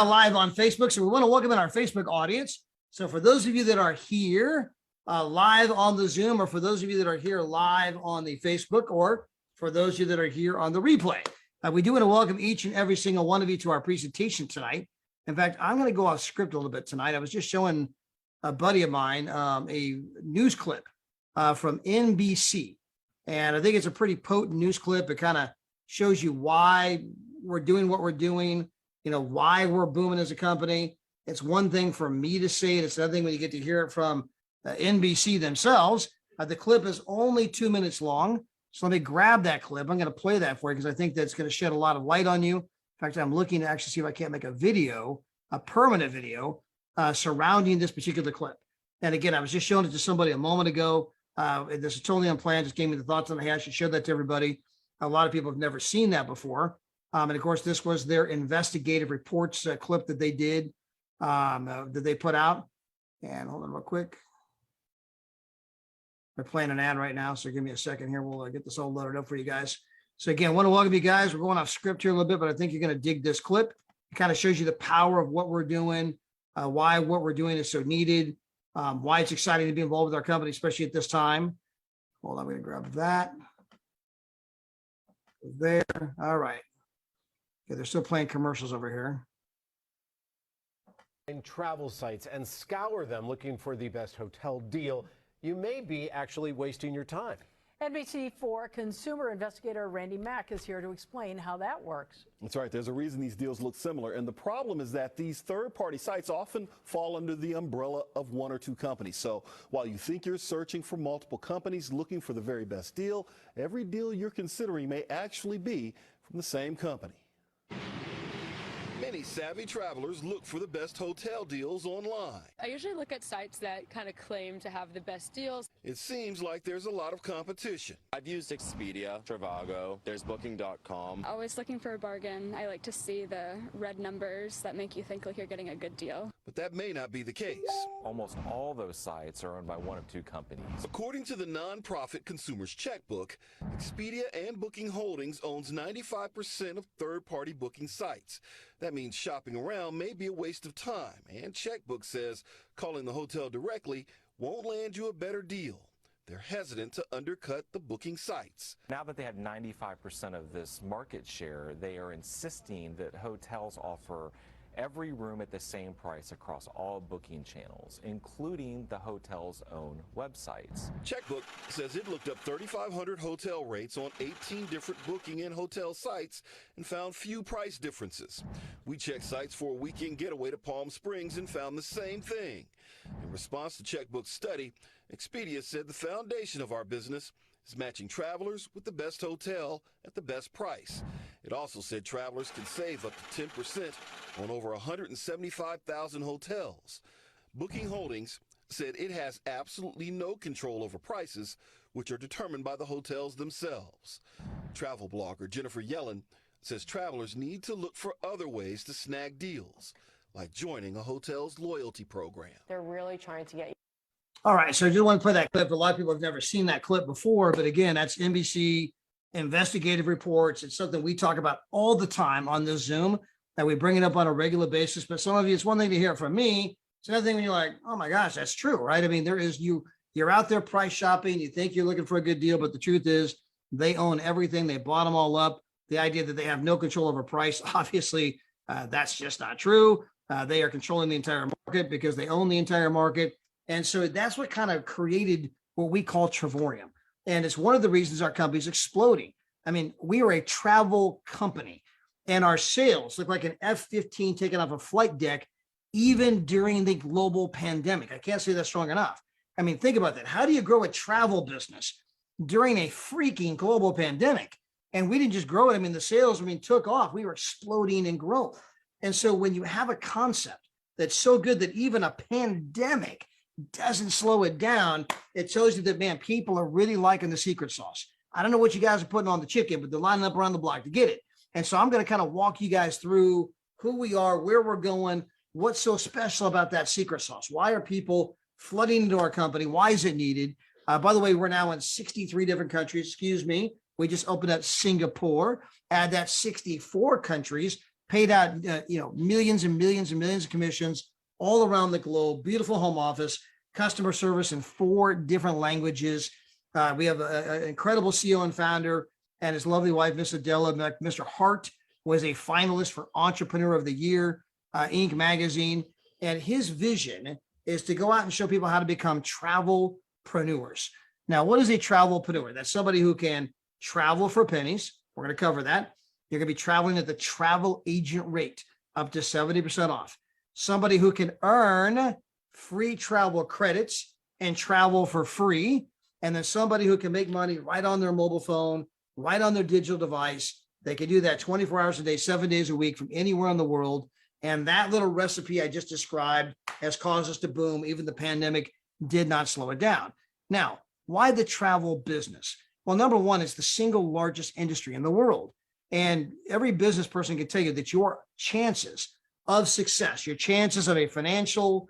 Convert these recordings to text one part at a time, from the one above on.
now live on Facebook, so we want to welcome in our Facebook audience. So for those of you that are here live on the Zoom, or for those of you that are here live on the Facebook, or for those of you that are here on the replay, we do want to welcome each and every single one of you to our presentation tonight. In fact, I'm going to go off script a little bit tonight. I was just showing a buddy of mine a news clip from NBC, and I think it's a pretty potent news clip. It kind of shows you why we're doing what we're doing, why we're booming as a company. It's one thing for me to say it. It's another thing when you get to hear it from NBC themselves. The clip is only 2 minutes long. So let me grab that clip. I'm going to play that for you because I think that's going to shed a lot of light on you. In fact, I'm looking to actually see if I can't make a video, a permanent video surrounding this particular clip. And again, I was just showing it to somebody a moment ago. This is totally unplanned. Just gave me the thoughts on, hey, I should show that to everybody. A lot of people have never seen that before. And of course, this was their investigative reports clip that they did, that they put out. And hold on real quick. They're playing an ad right now, so give me a second here. We'll get this all loaded up for you guys. So again, I want to welcome you guys. We're going off script here a little bit, but I think you're going to dig this clip. It kind of shows you the power of what we're doing, why what we're doing is so needed, why it's exciting to be involved with our company, especially at this time. Hold on, I'm going to grab that. There. All right. Okay, they're still playing commercials over here. In travel sites and scour them looking for the best hotel deal. You may be actually wasting your time. NBC4 consumer investigator Randy Mack is here to explain how that works. That's right. There's a reason these deals look similar. And the problem is that these third-party sites often fall under the umbrella of one or two companies. So while you think you're searching for multiple companies looking for the very best deal, every deal you're considering may actually be from the same company. Many savvy travelers look for the best hotel deals online. I usually look at sites that kind of claim to have the best deals. It seems like there's a lot of competition. I've used Expedia, Trivago, there's Booking.com. Always looking for a bargain. I like to see the red numbers that make you think like you're getting a good deal. But that may not be the case. Almost all those sites are owned by one of two companies. According to the nonprofit Consumer's Checkbook, Expedia and Booking Holdings owns 95% of third-party booking sites. That means shopping around may be a waste of time, and Checkbook says calling the hotel directly won't land you a better deal. They're hesitant to undercut the booking sites. Now that they have 95% of this market share, they are insisting that hotels offer every room at the same price across all booking channels, including the hotel's own websites. Checkbook says it looked up 3,500 hotel rates on 18 different booking and hotel sites and found few price differences. We checked sites for a weekend getaway to Palm Springs and found the same thing. In response to Checkbook's study, Expedia said the foundation of our business is matching travelers with the best hotel at the best price. It also said travelers can save up to 10% on over 175,000 hotels. Booking Holdings said it has absolutely no control over prices, which are determined by the hotels themselves. Travel blogger Jennifer Yellen says travelers need to look for other ways to snag deals, like joining a hotel's loyalty program. They're really trying to get you. All right, so I just want to play that clip. A lot of people have never seen that clip before, but again, that's NBC investigative reports. It's something we talk about all the time on this Zoom, that we bring it up on a regular basis. But some of you, it's one thing to hear it from me. It's another thing when you're like, oh my gosh, that's true, right? I mean, you're out there price shopping. You think you're looking for a good deal, but the truth is they own everything. They bought them all up. The idea that they have no control over price, obviously, that's just not true. They are controlling the entire market because they own the entire market. And so that's what kind of created what we call Travorium. And it's one of the reasons our company is exploding. I mean, we are a travel company and our sales look like an F-15 taken off a flight deck, even during the global pandemic. I can't say that strong enough. I mean, think about that. How do you grow a travel business during a freaking global pandemic? And we didn't just grow it. I mean, the sales, took off. We were exploding in growth. And so when you have a concept that's so good that even a pandemic doesn't slow it down, it tells you that, man, people are really liking the secret sauce. I don't know what you guys are putting on the chicken, but they're lining up around the block to get it. And so I'm going to kind of walk you guys through who we are, where we're going, what's so special about that secret sauce. Why are people flooding into our company? Why is it needed? By the way, we're now in 63 different countries. Excuse me. We just opened up Singapore. Add that 64 countries. paid out, millions and millions and millions of commissions all around the globe. Beautiful home office, customer service in 4 different languages. We have an incredible CEO and founder and his lovely wife, Miss Adela. Mr. Hart was a finalist for Entrepreneur of the Year, Inc. magazine. And his vision is to go out and show people how to become travelpreneurs. Now, what is a travelpreneur? That's somebody who can travel for pennies. We're going to cover that. You're going to be traveling at the travel agent rate, up to 70% off. Somebody who can earn free travel credits and travel for free. And then somebody who can make money right on their mobile phone, right on their digital device. They can do that 24 hours a day, 7 days a week from anywhere in the world. And that little recipe I just described has caused us to boom. Even the pandemic did not slow it down. Now, why the travel business? Well, number one, it's the single largest industry in the world. And every business person can tell you that your chances of success, your chances of a financial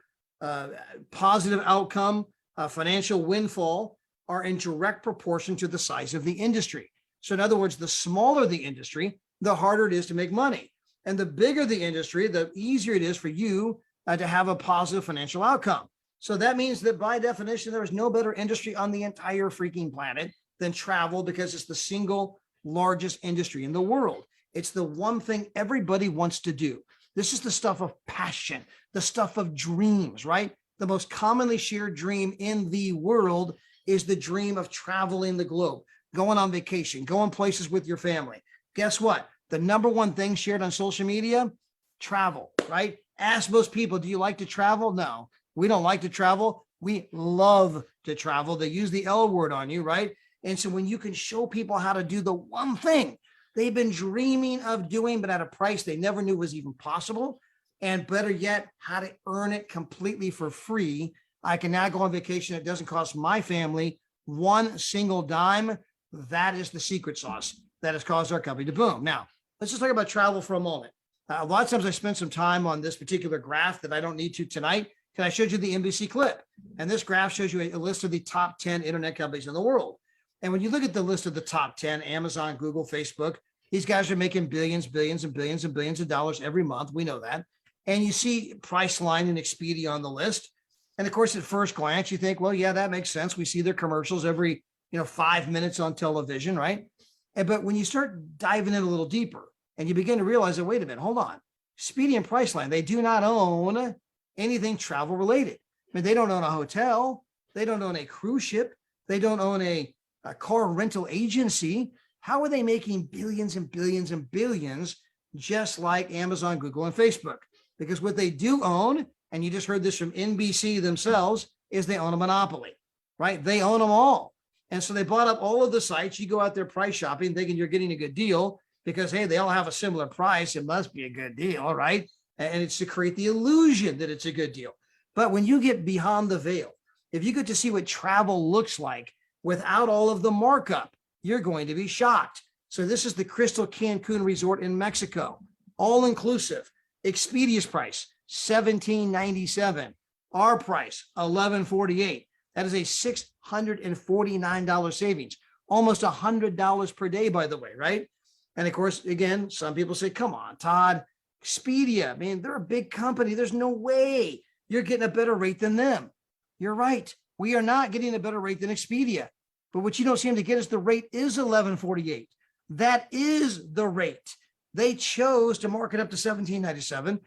positive outcome, a financial windfall, are in direct proportion to the size of the industry. So in other words, the smaller the industry, the harder it is to make money. And the bigger the industry, the easier it is for you to have a positive financial outcome. So that means that by definition, there is no better industry on the entire freaking planet than travel, because it's the single largest industry in the world. It's the one thing everybody wants to do. This is the stuff of passion, the stuff of dreams, right? The most commonly shared dream in the world is the dream of traveling the globe, going on vacation, going places with your family. Guess what? The number one thing shared on social media, travel, right? Ask most people, do you like to travel? No, we don't like to travel. We love to travel. They use the L word on you, right? And so when you can show people how to do the one thing they've been dreaming of doing, but at a price they never knew was even possible, and better yet, how to earn it completely for free, I can now go on vacation. It doesn't cost my family one single dime. That is the secret sauce that has caused our company to boom. Now, let's just talk about travel for a moment. A lot of times I spend some time on this particular graph that I don't need to tonight, because I showed you the NBC clip. And this graph shows you a list of the top 10 internet companies in the world. And when you look at the list of the top 10, Amazon, Google, Facebook, these guys are making billions, billions, and billions and billions of dollars every month. We know that. And you see Priceline and Expedia on the list. And of course, at first glance, you think, well, yeah, that makes sense. We see their commercials every 5 minutes on television, right? But when you start diving in a little deeper and you begin to realize that, wait a minute, hold on. Expedia and Priceline, they do not own anything travel related. I mean, they don't own a hotel. They don't own a cruise ship. They don't own a car rental agency. How are they making billions and billions and billions, just like Amazon, Google, and Facebook? Because what they do own, and you just heard this from NBC themselves, is they own a monopoly, right? They own them all. And so they bought up all of the sites. You go out there price shopping, thinking you're getting a good deal because, hey, they all have a similar price. It must be a good deal, right? And it's to create the illusion that it's a good deal. But when you get beyond the veil, if you get to see what travel looks like without all of the markup, you're going to be shocked. So this is the Crystal Cancun Resort in Mexico, all inclusive. Expedia's price, $17.97. Our price, $11.48. That is a $649 savings, almost $100 per day, by the way, right? And of course, again, some people say, come on, Todd, Expedia, man, they're a big company. There's no way you're getting a better rate than them. You're right. We are not getting a better rate than Expedia. But what you don't seem to get is the rate is $11.48. That is the rate. They chose to mark it up to $17.97,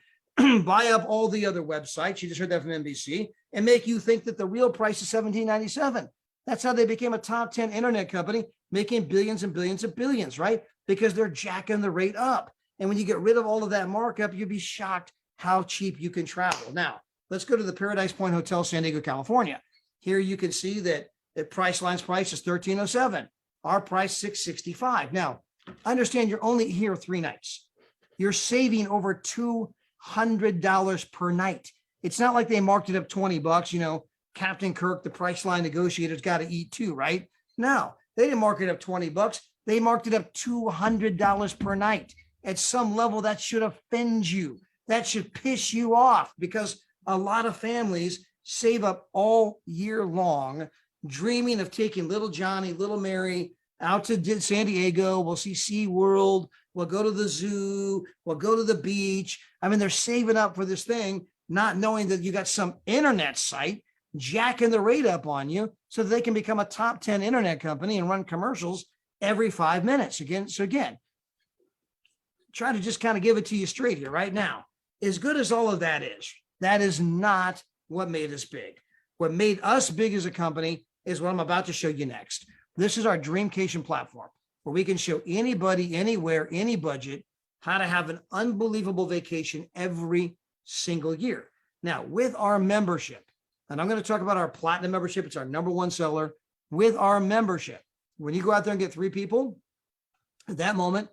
buy up all the other websites. You just heard that from NBC, and make you think that the real price is $17.97. That's how they became a top 10 internet company, making billions and billions and billions, right? Because they're jacking the rate up. And when you get rid of all of that markup, you'd be shocked how cheap you can travel. Now, let's go to the Paradise Point Hotel, San Diego, California. Here you can see that Priceline's price is $13.07. Our price, $665. Now, understand you're only here 3 nights. You're saving over $200 per night. It's not like they marked it up $20. Captain Kirk, the Priceline negotiator's got to eat too, right? No, they didn't mark it up $20. They marked it up $200 per night. At some level, that should offend you. That should piss you off, because a lot of families save up all year long, dreaming of taking little Johnny, little Mary out to San Diego. We'll see SeaWorld. we'll go to the zoo, we'll go to the beach. I mean, they're saving up for this thing, not knowing that you got some internet site jacking the rate up on you so that they can become a top 10 internet company and run commercials every 5 minutes. Again, try to just kind of give it to you straight here right now. As good as all of that is not what made us big. What made us big as a company is what I'm about to show you next. This is our Dreamcation platform, where we can show anybody, anywhere, any budget, how to have an unbelievable vacation every single year. Now, with our membership, and I'm going to talk about our platinum membership, it's our #1 seller. With our membership, when you go out there and get 3 people, at that moment,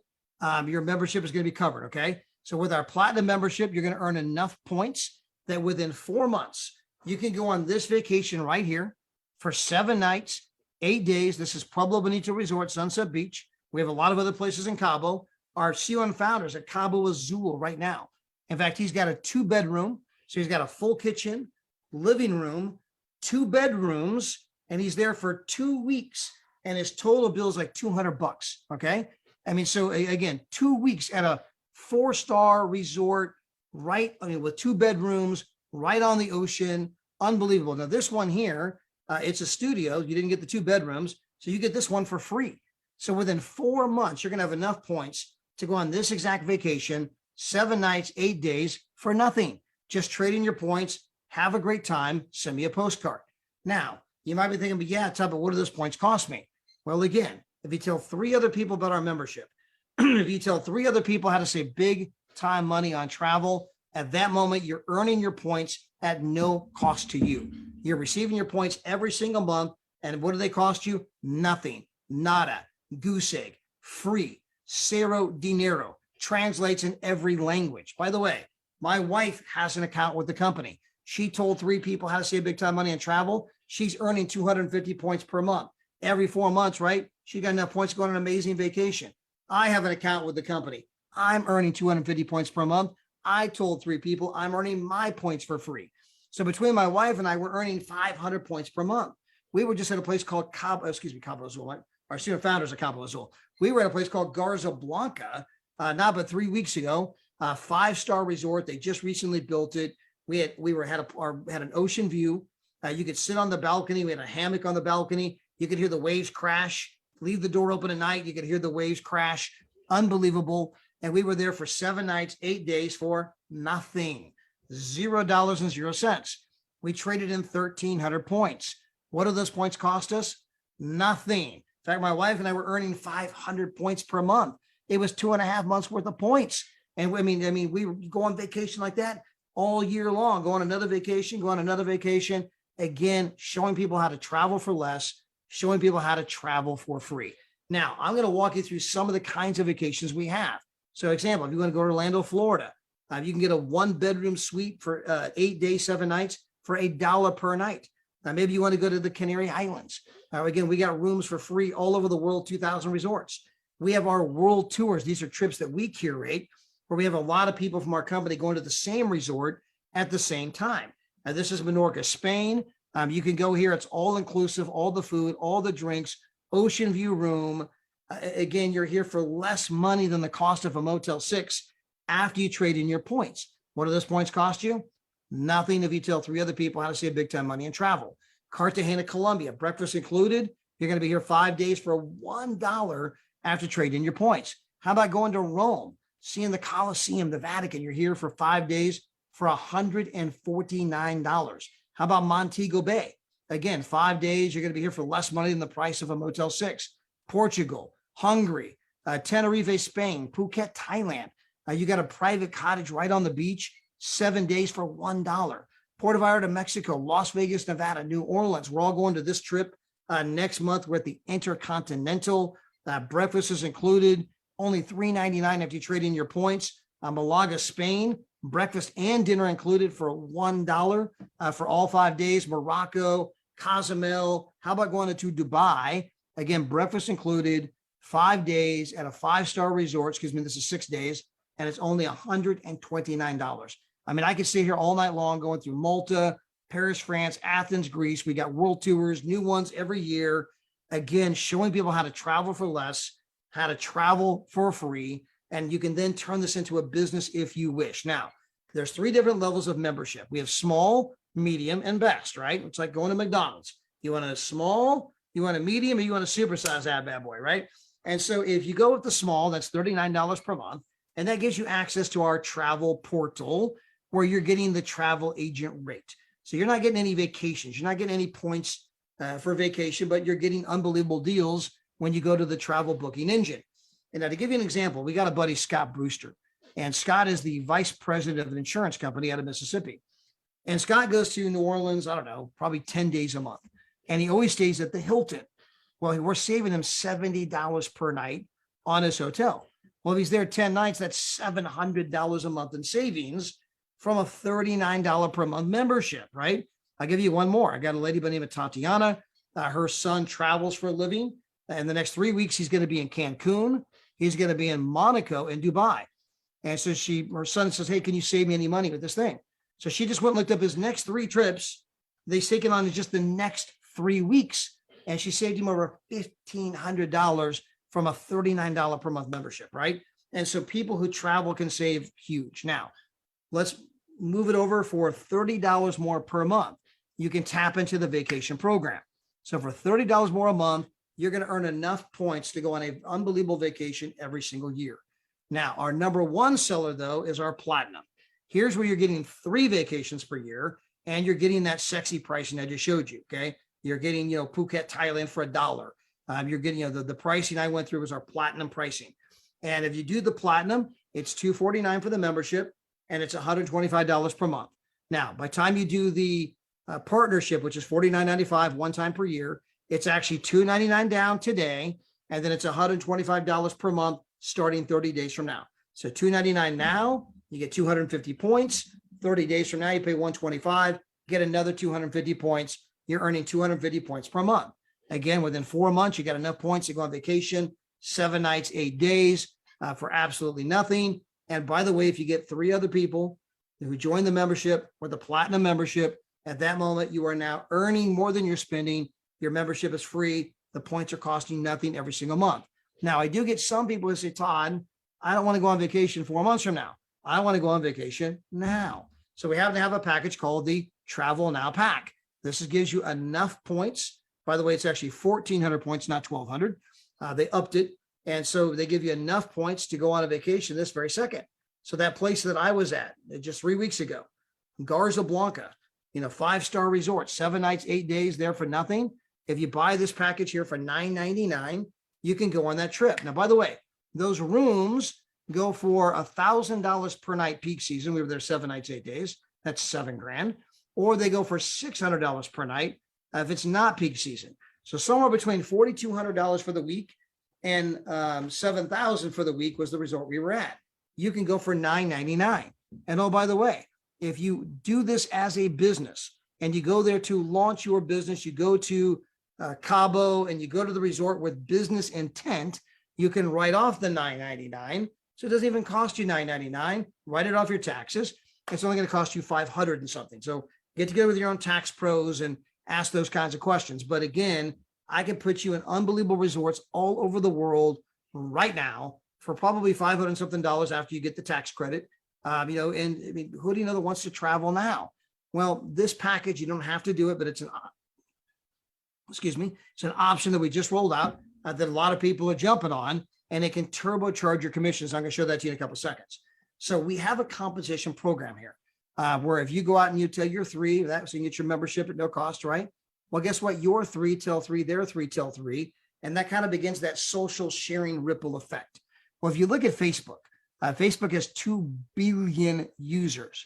your membership is going to be covered, okay? So with our platinum membership, you're going to earn enough points that within 4 months, you can go on this vacation right here for 7 nights, 8 days. This is Pueblo Bonito Resort, Sunset Beach. We have a lot of other places in Cabo. Our CEO and founders at Cabo Azul right now. In fact, he's got a 2-bedroom. So he's got a full kitchen, living room, 2 bedrooms, and he's there for 2 weeks. And his total bill is like $200. Okay. I mean, so again, 2 weeks at a 4-star resort, right? I mean, with 2 bedrooms, right on the ocean. Unbelievable. Now, this one here, it's a studio. You didn't get the 2 bedrooms. So you get this one for free. So within 4 months, you're going to have enough points to go on this exact vacation, 7 nights, 8 days for nothing. Just trade in your points. Have a great time. Send me a postcard. Now, you might be thinking, but yeah, Todd, but what do those points cost me? Well, again, if you tell 3 other people about our membership, if you tell 3 other people how to save big time money on travel, at that moment, you're earning your points at no cost to you. You're receiving your points every single month. And what do they cost you? Nothing. Nada. Goose egg. Free. Cero dinero. Translates in every language. By the way, my wife has an account with the company. She told 3 people how to save big time money on travel. She's earning 250 points per month. Every 4 months, right? She got enough points to go on an amazing vacation. I have an account with the company. I'm earning 250 points per month. I told 3 people I'm earning my points for free. So between my wife and I, we're earning 500 points per month. We were just at a place called Cabo Azul. Our student founders at Cabo Azul. We were at a place called Garza Blanca, not but 3 weeks ago. 5-star resort. They just recently built it. We had an ocean view. You could sit on the balcony. We had a hammock on the balcony. You could hear the waves crash. Leave the door open at night. You could hear the waves crash. Unbelievable. And we were there for 7 nights, 8 days for nothing. $0.00. We traded in 1,300 points. What do those points cost us? Nothing. In fact, my wife and I were earning 500 points per month. It was 2.5 months worth of points. And I mean, we would go on vacation like that all year long, go on another vacation. Again, showing people how to travel for less, showing people how to travel for free. Now, I'm going to walk you through some of the kinds of vacations we have. So example, if you want to go to Orlando, Florida, you can get a 1-bedroom suite for 8 days, 7 nights for $1 per night. Now, maybe you want to go to the Canary Islands. Again, we got rooms for free all over the world, 2,000 resorts. We have our world tours. These are trips that we curate, where we have a lot of people from our company going to the same resort at the same time. Now, this is Menorca, Spain. You can go here. It's all inclusive, all the food, all the drinks, ocean view room. Again, you're here for less money than the cost of a Motel 6 after you trade in your points. What do those points cost you? Nothing if you tell 3 other people how to save big time money and travel. Cartagena, Colombia, breakfast included. You're going to be here 5 days for $1 after trading your points. How about going to Rome, seeing the Colosseum, the Vatican? You're here for 5 days for $149. How about Montego Bay? Again, 5 days. You're going to be here for less money than the price of a Motel 6. Portugal, Hungary, Tenerife, Spain, Phuket, Thailand. You got a private cottage right on the beach, 7 days for $1. Puerto Vallarta, Mexico, Las Vegas, Nevada, New Orleans. We're all going to this trip next month. We're at the Intercontinental. Breakfast is included. Only $3.99 after you trade in your points. Malaga, Spain. Breakfast and dinner included for $1 for all 5 days. Morocco, Cozumel. How about going to Dubai? Again, breakfast included, 5 days at a 5-star resort. Excuse me, this is 6 days, and it's only $129. I mean, I could stay here all night long going through Malta, Paris, France, Athens, Greece. We got world tours, new ones every year. Again, showing people how to travel for less, how to travel for free. And you can then turn this into a business if you wish. Now, there's 3 different levels of membership. We have small, medium, and best, right? It's like going to McDonald's. You want a small, you want a medium, or you want a supersize that bad boy, right? And so if you go with the small, that's $39 per month. And that gives you access to our travel portal where you're getting the travel agent rate. So you're not getting any vacations. You're not getting any points for vacation, but you're getting unbelievable deals when you go to the travel booking engine. And now to give you an example, we got a buddy, Scott Brewster, and Scott is the vice president of an insurance company out of Mississippi. And Scott goes to New Orleans, I don't know, probably 10 days a month. And he always stays at the Hilton. Well, we're saving him $70 per night on his hotel. Well, if he's there 10 nights, that's $700 a month in savings from a $39 per month membership, right? I'll give you one more. I got a lady by the name of Tatiana. Her son travels for a living. In the next 3 weeks, he's going to be in Cancun. He's going to be in Monaco and Dubai. And so her son says, hey, can you save me any money with this thing? So she just went and looked up his next 3 trips. They've taken on just the next 3 weeks. And she saved him over $1,500 from a $39 per month membership, right? And so people who travel can save huge. Now, let's move it over for $30 more per month. You can tap into the vacation program. So for $30 more a month, you're going to earn enough points to go on an unbelievable vacation every single year. Now, our number 1 seller, though, is our Platinum. Here's where you're getting 3 vacations per year, and you're getting that sexy pricing I just showed you, okay? You're getting, Phuket, Thailand for $1. You're getting, the pricing I went through was our Platinum pricing. And if you do the Platinum, it's $249 for the membership, and it's $125 per month. Now, by the time you do the partnership, which is $49.95 one time per year, it's actually $299 down today, and then it's $125 per month starting 30 days from now. So $299 now, you get 250 points. 30 days from now, you pay $125, get another 250 points. You're earning 250 points per month. Again, within 4 months, you got enough points to go on vacation, 7 nights, 8 days for absolutely nothing. And by the way, if you get 3 other people who join the membership or the Platinum membership, at that moment, you are now earning more than you're spending. Your membership is free. The points are costing nothing every single month. Now, I do get some people who say, Todd, I don't want to go on vacation 4 months from now. I want to go on vacation now. So we happen to have a package called the Travel Now Pack. This gives you enough points. By the way, it's actually 1,400 points, not 1,200. They upped it. And so they give you enough points to go on a vacation this very second. So that place that I was at just 3 weeks ago, Garza Blanca, 5-star resort, 7 nights, 8 days there for nothing. If you buy this package here for $999, you can go on that trip. Now, by the way, those rooms go for $1,000 per night peak season. We were there 7 nights, 8 days. That's $7,000. Or they go for $600 per night if it's not peak season. So somewhere between $4,200 for the week and $7,000 for the week was the resort we were at. You can go for $999. And oh, by the way, if you do this as a business and you go there to launch your business, you go to Cabo and you go to the resort with business intent, you can write off the $999. So it doesn't even cost you $999. Write it off your taxes. It's only going to cost you $500 and something. So get together with your own tax pros and ask those kinds of questions. But again, I can put you in unbelievable resorts all over the world right now for probably $500 and something after you get the tax credit. And I mean, who do you know that wants to travel now? Well, this package, you don't have to do it, but it's an option that we just rolled out that a lot of people are jumping on, and it can turbocharge your commissions. I'm going to show that to you in a couple of seconds. So we have a compensation program here where if you go out and you tell your 3, so you get your membership at no cost, right? Well, guess what? Your 3 tell 3, their 3 tell 3. And that kind of begins that social sharing ripple effect. Well, if you look at Facebook, Facebook has 2 billion users.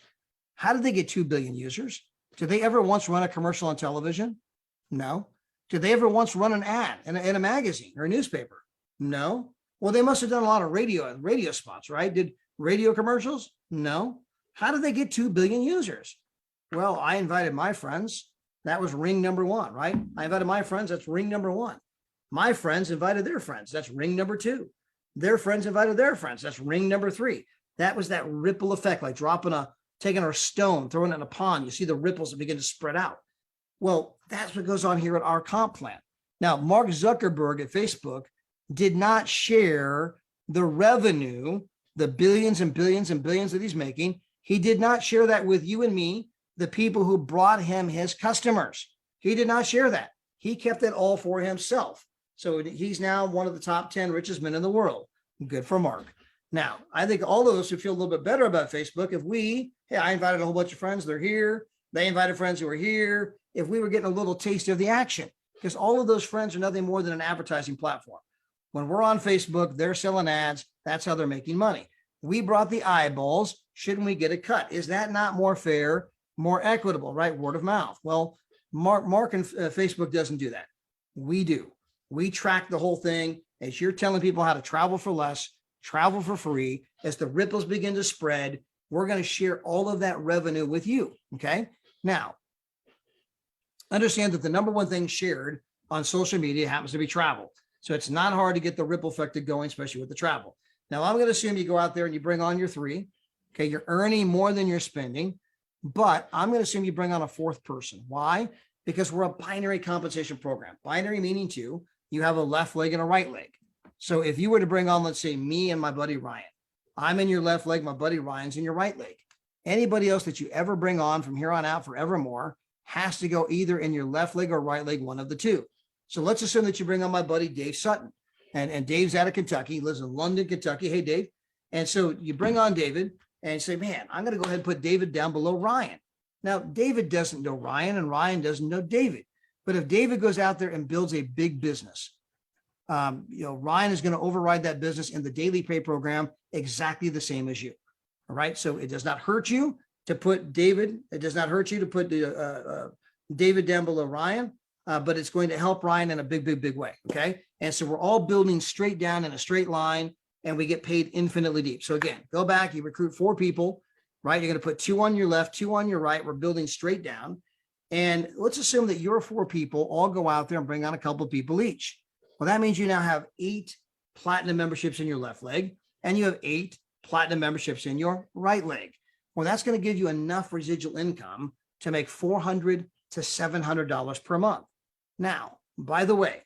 How did they get 2 billion users? Did they ever once run a commercial on television? No. Did they ever once run an ad in a magazine or a newspaper? No. Well, they must have done a lot of radio spots, right? Did radio commercials? No. How did they get 2 billion users? Well, I invited my friends. That was ring number 1, right? I invited my friends. That's ring number 1. My friends invited their friends. That's ring number 2. Their friends invited their friends. That's ring number 3. That was that ripple effect, like taking a stone, throwing it in a pond. You see the ripples that begin to spread out. Well, that's what goes on here at our comp plan. Now, Mark Zuckerberg at Facebook did not share the revenue the billions and billions and billions that he's making. He did not share that with you and me, the people who brought him his customers. He did not share that. He kept it all for himself. So he's now one of the top 10 richest men in the world. Good for Mark. Now, I think all of us would feel a little bit better about Facebook if hey, I invited a whole bunch of friends, they're here. They invited friends who are here. If we were getting a little taste of the action, because all of those friends are nothing more than an advertising platform. When we're on Facebook, they're selling ads. That's how they're making money. We brought the eyeballs. Shouldn't we get a cut? Is that not more fair, more equitable, right? Word of mouth. Well, Mark and Facebook doesn't do that. We do. We track the whole thing. As you're telling people how to travel for less, travel for free, as the ripples begin to spread, we're going to share all of that revenue with you. Okay. Now, understand that the number one thing shared on social media happens to be travel. So it's not hard to get the ripple effect going, especially with the travel. Now, I'm going to assume you go out there and you bring on your 3. Okay. You're earning more than you're spending, but I'm going to assume you bring on a 4th person. Why? Because we're a binary compensation program. Binary meaning 2, you have a left leg and a right leg. So if you were to bring on, let's say, me and my buddy Ryan, I'm in your left leg, my buddy Ryan's in your right leg. Anybody else that you ever bring on from here on out forevermore has to go either in your left leg or right leg, one of the 2. So let's assume that you bring on my buddy Dave Sutton. And Dave's out of Kentucky, lives in London, Kentucky. Hey, Dave. And so you bring on David and say, man, I'm going to go ahead and put David down below Ryan. Now, David doesn't know Ryan and Ryan doesn't know David. But if David goes out there and builds a big business, Ryan is going to override that business in the daily pay program exactly the same as you. All right. So it does not hurt you to put David. It does not hurt you to put David down below Ryan, but it's going to help Ryan in a big, big, big way. Okay. And so we're all building straight down in a straight line and we get paid infinitely deep. So again, go back, you recruit 4 people, right? You're going to put 2 on your left, 2 on your right. We're building straight down. And let's assume that your 4 people all go out there and bring on a couple of people each. Well, that means you now have 8 platinum memberships in your left leg and you have 8 platinum memberships in your right leg. Well, that's going to give you enough residual income to make $400 to $700 per month. Now, by the way,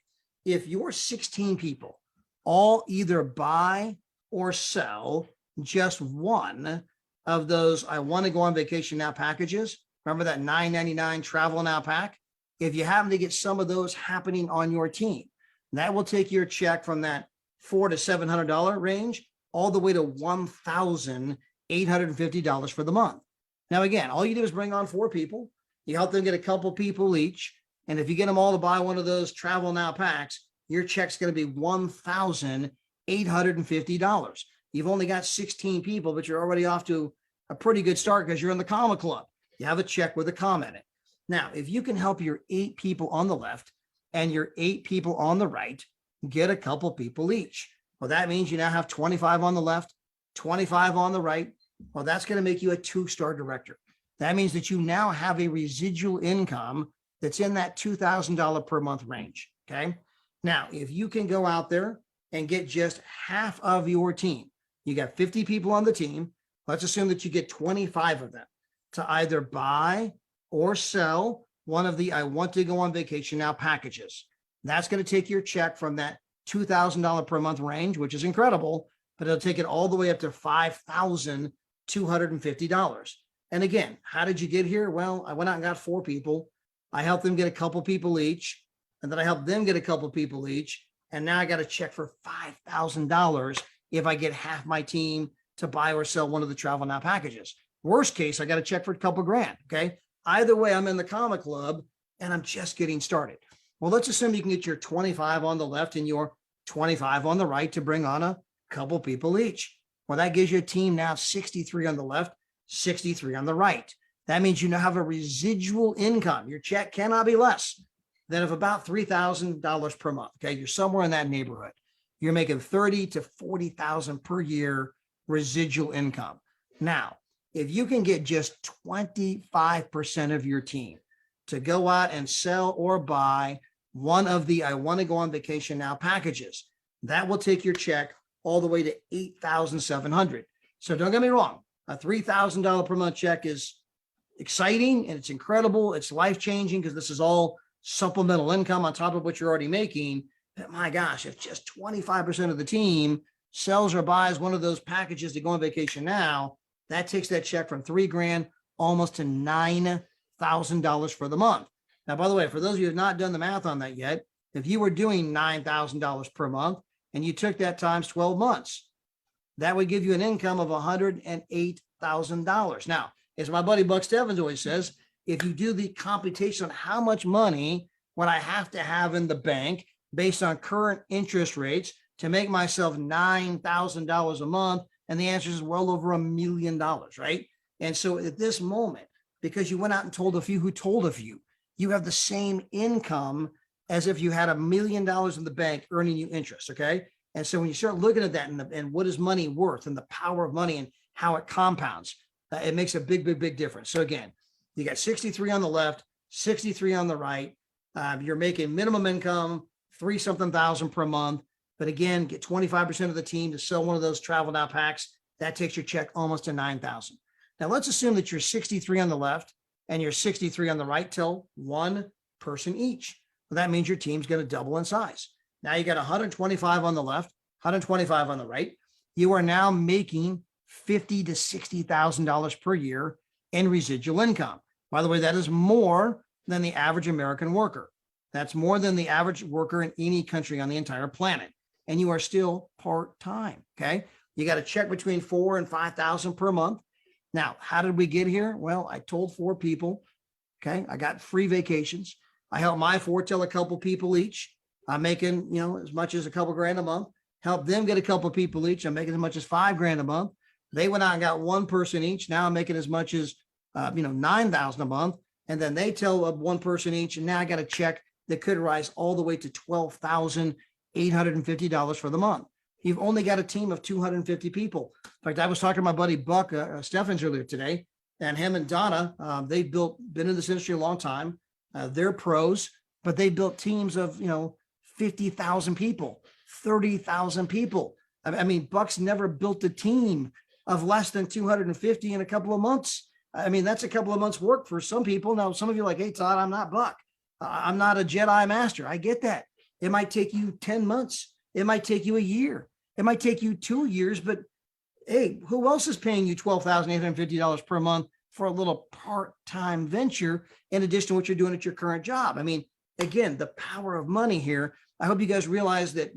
if your 16 people all either buy or sell just one of those I want to go on vacation now packages, remember that $9.99 travel now pack? If you happen to get some of those happening on your team, that will take your check from that $400 to $700 range all the way to $1,850 for the month. Now, again, all you do is bring on 4 people. You help them get a couple people each. And if you get them all to buy one of those travel now packs, your check's going to be $1,850. You've only got 16 people, but you're already off to a pretty good start because you're in the comma club. You have a check with a comma in it. Now, if you can help your 8 people on the left and your 8 people on the right get a couple people each, well, that means you now have 25 on the left, 25 on the right. Well, that's going to make you a 2-star director. That means that you now have a residual income that's in that $2,000 per month range. Okay. Now, if you can go out there and get just half of your team, you got 50 people on the team. Let's assume that you get 25 of them to either buy or sell one of the I want to go on vacation now packages. That's going to take your check from that $2,000 per month range, which is incredible, but it'll take it all the way up to $5,250. And again, how did you get here? Well, I went out and got 4 people. I helped them get a couple people each, and then I helped them get a couple people each. And now I got a check for $5,000 if I get half my team to buy or sell one of the travel now packages. Worst case, I got a check for a couple grand. Okay. Either way, I'm in the comma club and I'm just getting started. Well, let's assume you can get your 25 on the left and your 25 on the right to bring on a couple people each. Well, that gives you a team now 63 on the left, 63 on the right. That means you now have a residual income. Your check cannot be less than of about $3,000 per month. Okay. You're somewhere in that neighborhood. You're making $30,000 to $40,000 per year residual income. Now, if you can get just 25% of your team to go out and sell or buy one of the I want to go on vacation now packages, that will take your check all the way to $8,700. So don't get me wrong. A $3,000 per month check is exciting and it's incredible. It's life-changing because this is all supplemental income on top of what you're already making. But my gosh, if just 25% of the team sells or buys one of those packages to go on vacation now, that takes that check from $3,000 almost to $9,000 for the month. Now, by the way, for those of you who have not done the math on that yet, if you were doing $9,000 per month and you took that times 12 months, that would give you an income of $108,000. Now, as my buddy Buck Stevens always says, if you do the computation on how much money would I have to have in the bank based on current interest rates to make myself $9,000 a month, and the answer is well over $1 million, right? And so at this moment, because you went out and told a few who told a few, you have the same income as if you had $1 million in the bank earning you interest, okay? And so when you start looking at that and what is money worth and the power of money and how it compounds, it makes a big, big, big difference. So again, you got 63 on the left, 63 on the right. You're making minimum income, 3-something thousand per month. But again, get 25% of the team to sell one of those Travel Now packs. That takes your check almost to 9,000. Now let's assume that you're 63 on the left and you're 63 on the right till one person each. Well, that means your team's going to double in size. Now you got 125 on the left, 125 on the right. You are now making $50,000 to $60,000 per year in residual income. By the way, that is more than the average American worker. That's more than the average worker in any country on the entire planet. And you are still part-time, okay? You got to check between $4,000 and $5,000 per month. Now, how did we get here? Well, I told 4 people, okay? I got free vacations. I helped my 4 tell a couple people each. I'm making, as much as a couple grand a month. Help them get a couple people each. I'm making as much as $5,000 a month. They went out and got 1 person each. Now I'm making as much as, $9,000 a month. And then they tell 1 person each. And now I got a check that could rise all the way to $12,850 for the month. You've only got a team of 250 people. In fact, I was talking to my buddy Buck Steffens earlier today, and him and Donna, they've been in this industry a long time. They're pros, but they built teams of, 50,000 people, 30,000 people. I mean, Buck's never built a team of less than 250 in a couple of months. I mean, that's a couple of months work for some people. Now, some of you are like, hey, Todd, I'm not Buck. I'm not a Jedi master. I get that. It might take you 10 months. It might take you a year. It might take you 2 years, but hey, who else is paying you $12,850 per month for a little part-time venture in addition to what you're doing at your current job? I mean, again, the power of money here. I hope you guys realize that,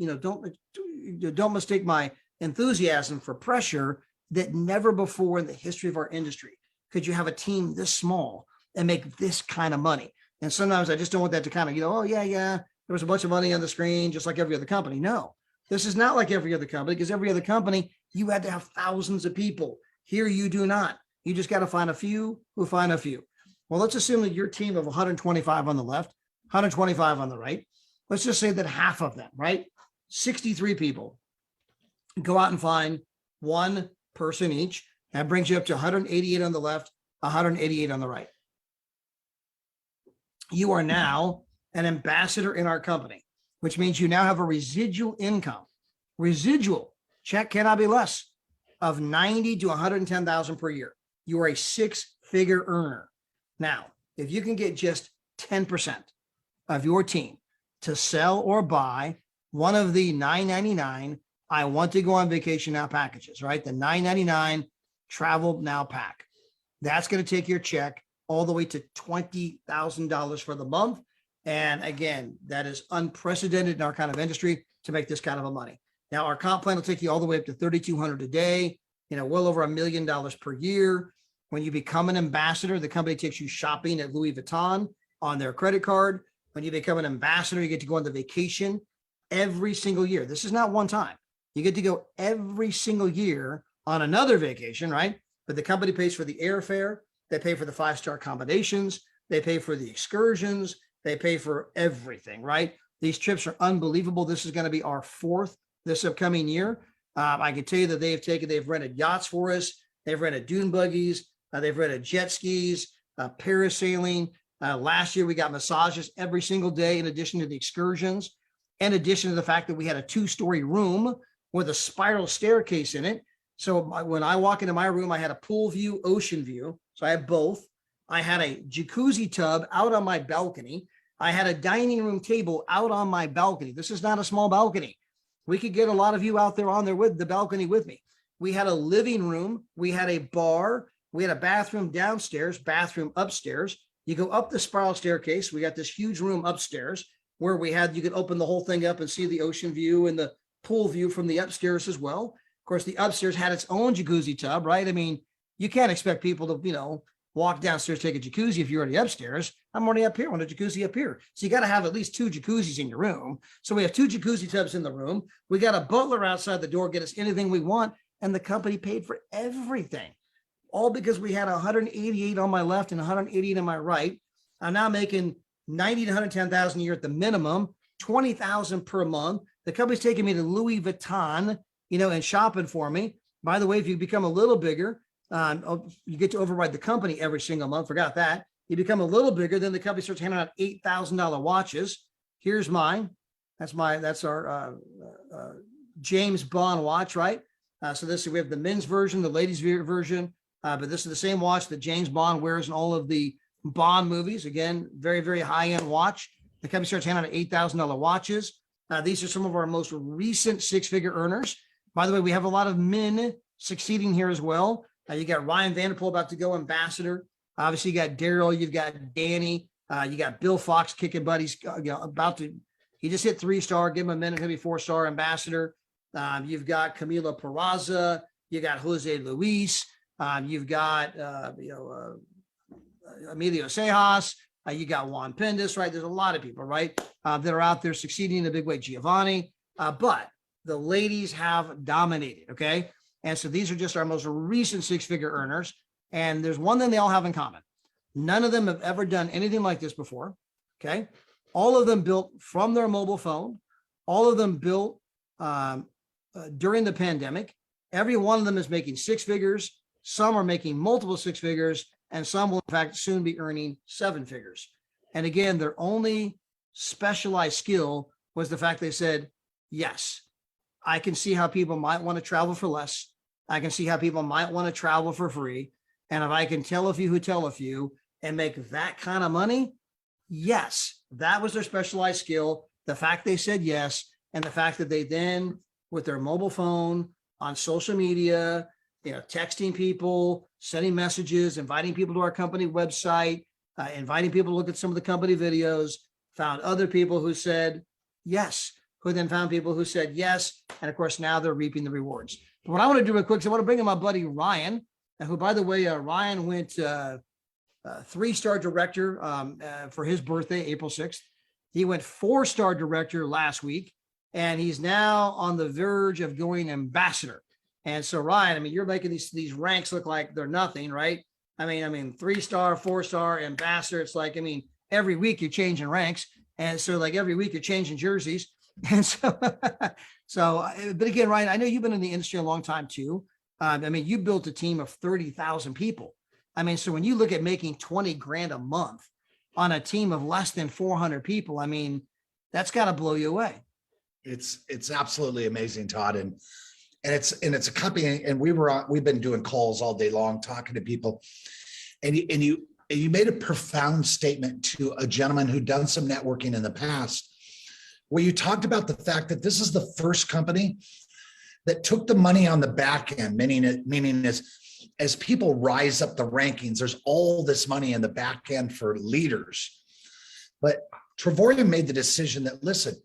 don't mistake my enthusiasm for pressure, that never before in the history of our industry could you have a team this small and make this kind of money. And sometimes I just don't want that to kind of, oh, yeah, there was a bunch of money on the screen, just like every other company. No, this is not like every other company, because every other company, you had to have thousands of people. Here, you do not. You just got to find a few who find a few. Well, let's assume that your team of 125 on the left, 125 on the right. Let's just say that half of them, right? 63 people go out and find 1 person each. That brings you up to 188 on the left, 188 on the right. You are now an ambassador in our company, which means you now have a residual income. Residual check cannot be less of 90 to 110,000 per year. You are a 6-figure earner. Now, if you can get just 10% of your team to sell or buy one of the $9.99 I want to go on vacation now packages, right? The $9.99 Travel Now pack. That's going to take your check all the way to $20,000 for the month. And again, that is unprecedented in our kind of industry to make this kind of a money. Now, our comp plan will take you all the way up to $3,200 a day, well over $1 million per year. When you become an ambassador, the company takes you shopping at Louis Vuitton on their credit card. When you become an ambassador, you get to go on the vacation every single year. This is not one time. You get to go every single year on another vacation, right? But the company pays for the airfare. They pay for the 5-star accommodations. They pay for the excursions. They pay for everything, right? These trips are unbelievable. This is going to be our 4th this upcoming year. I can tell you that they've rented yachts for us. They've rented dune buggies. They've rented jet skis, parasailing. Last year, we got massages every single day, in addition to the excursions, in addition to the fact that we had a 2-story room with a spiral staircase in it. So when I walk into my room, I had a pool view, ocean view. So I had both. I had a jacuzzi tub out on my balcony. I had a dining room table out on my balcony. This is not a small balcony. we could get a lot of you out there on there with the balcony with me. We had a living room. We had a bar. We had a bathroom downstairs, bathroom upstairs. You go up the spiral staircase. We got this huge room upstairs where you could open the whole thing up and see the ocean view and the pool view from the upstairs as well. Of course, the upstairs had its own jacuzzi tub, right? I mean, you can't expect people to, walk downstairs, take a jacuzzi if you're already upstairs. I'm already up here. I want a jacuzzi up here. So you got to have at least 2 jacuzzis in your room. So we have 2 jacuzzi tubs in the room. We got a butler outside the door, get us anything we want. And the company paid for everything. All because we had 188 on my left and 188 on my right. I'm now making 90 to 110,000 a year at the minimum, 20,000 per month. The company's taking me to Louis Vuitton, and shopping for me. By the way, if you become a little bigger, you get to override the company every single month. Forgot that. You become a little bigger, then the company starts handing out $8,000 watches. Here's mine. That's our James Bond watch, right? So we have the men's version, the ladies' version, but this is the same watch that James Bond wears in all of the Bond movies. Again, very, very high-end watch. The company starts handing out $8,000 watches. These are some of our most recent 6-figure earners. By the way, we have a lot of men succeeding here as well. You got Ryan Vanderpool about to go ambassador. Obviously, you got Daryl, you've got Danny, you got Bill Fox kicking buddies, he just hit 3-star, give him a minute, he'll be 4-star ambassador. You've got Camila Peraza, you got Jose Luis, you've got Emilio Sejas, you got Juan Pendas, right? There's a lot of people, right, that are out there succeeding in a big way. Giovanni, but the ladies have dominated, okay? And so these are just our most recent 6-figure earners. And there's one thing they all have in common. None of them have ever done anything like this before, okay? All of them built from their mobile phone. All of them built during the pandemic. Every one of them is making 6 figures. Some are making multiple 6 figures, and some will, in fact, soon be earning 7 figures. And again, their only specialized skill was the fact they said, yes, I can see how people might want to travel for less. I can see how people might want to travel for free. And if I can tell a few who tell a few and make that kind of money, yes, that was their specialized skill. The fact they said yes, and the fact that they then, with their mobile phone, on social media, texting people, sending messages, inviting people to our company website, inviting people to look at some of the company videos, found other people who said yes, who then found people who said yes. And of course, now they're reaping the rewards. But what I want to do real quick is I want to bring in my buddy Ryan, who, by the way, Ryan went 3-star director for his birthday, April 6th. He went 4-star director last week, and he's now on the verge of going ambassador. And so, Ryan, you're making these ranks look like they're nothing, right? 3-star, 4-star, ambassador. It's like, every week you're changing ranks. And so like every week you're changing jerseys. And so, but again, Ryan, I know you've been in the industry a long time too. You built a team of 30,000 people. So when you look at making 20 grand a month on a team of less than 400 people, that's got to blow you away. It's absolutely amazing, Todd. And it's a company, and we've been doing calls all day long, talking to people, and you made a profound statement to a gentleman who'd done some networking in the past, where you talked about the fact that this is the first company that took the money on the back end, meaning as people rise up the rankings, there's all this money in the back end for leaders. But Trevorian made the decision that, listen,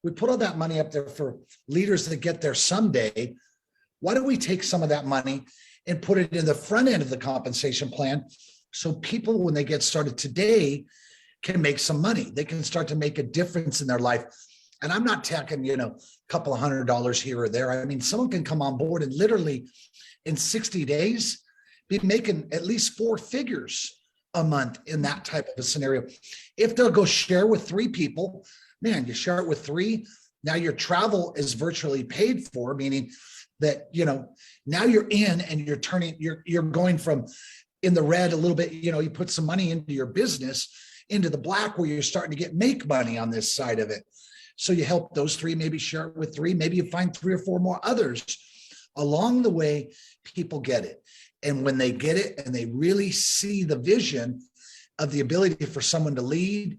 we put all that money up there for leaders that get there someday. Why don't we take some of that money and put it in the front end of the compensation plan, so people, when they get started today, can make some money. They can start to make a difference in their life. And I'm not talking, a couple of $100 here or there. Someone can come on board and literally in 60 days be making at least 4 figures a month in that type of a scenario. If they'll go share with 3 people, man, you share it with 3. Now your travel is virtually paid for, meaning that, now you're in and you're going from in the red a little bit, you put some money into your business into the black, where you're starting to make money on this side of it. So you help those 3, maybe share it with 3, maybe you find 3 or 4 more others. Along the way, people get it. And when they get it and they really see the vision of the ability for someone to lead,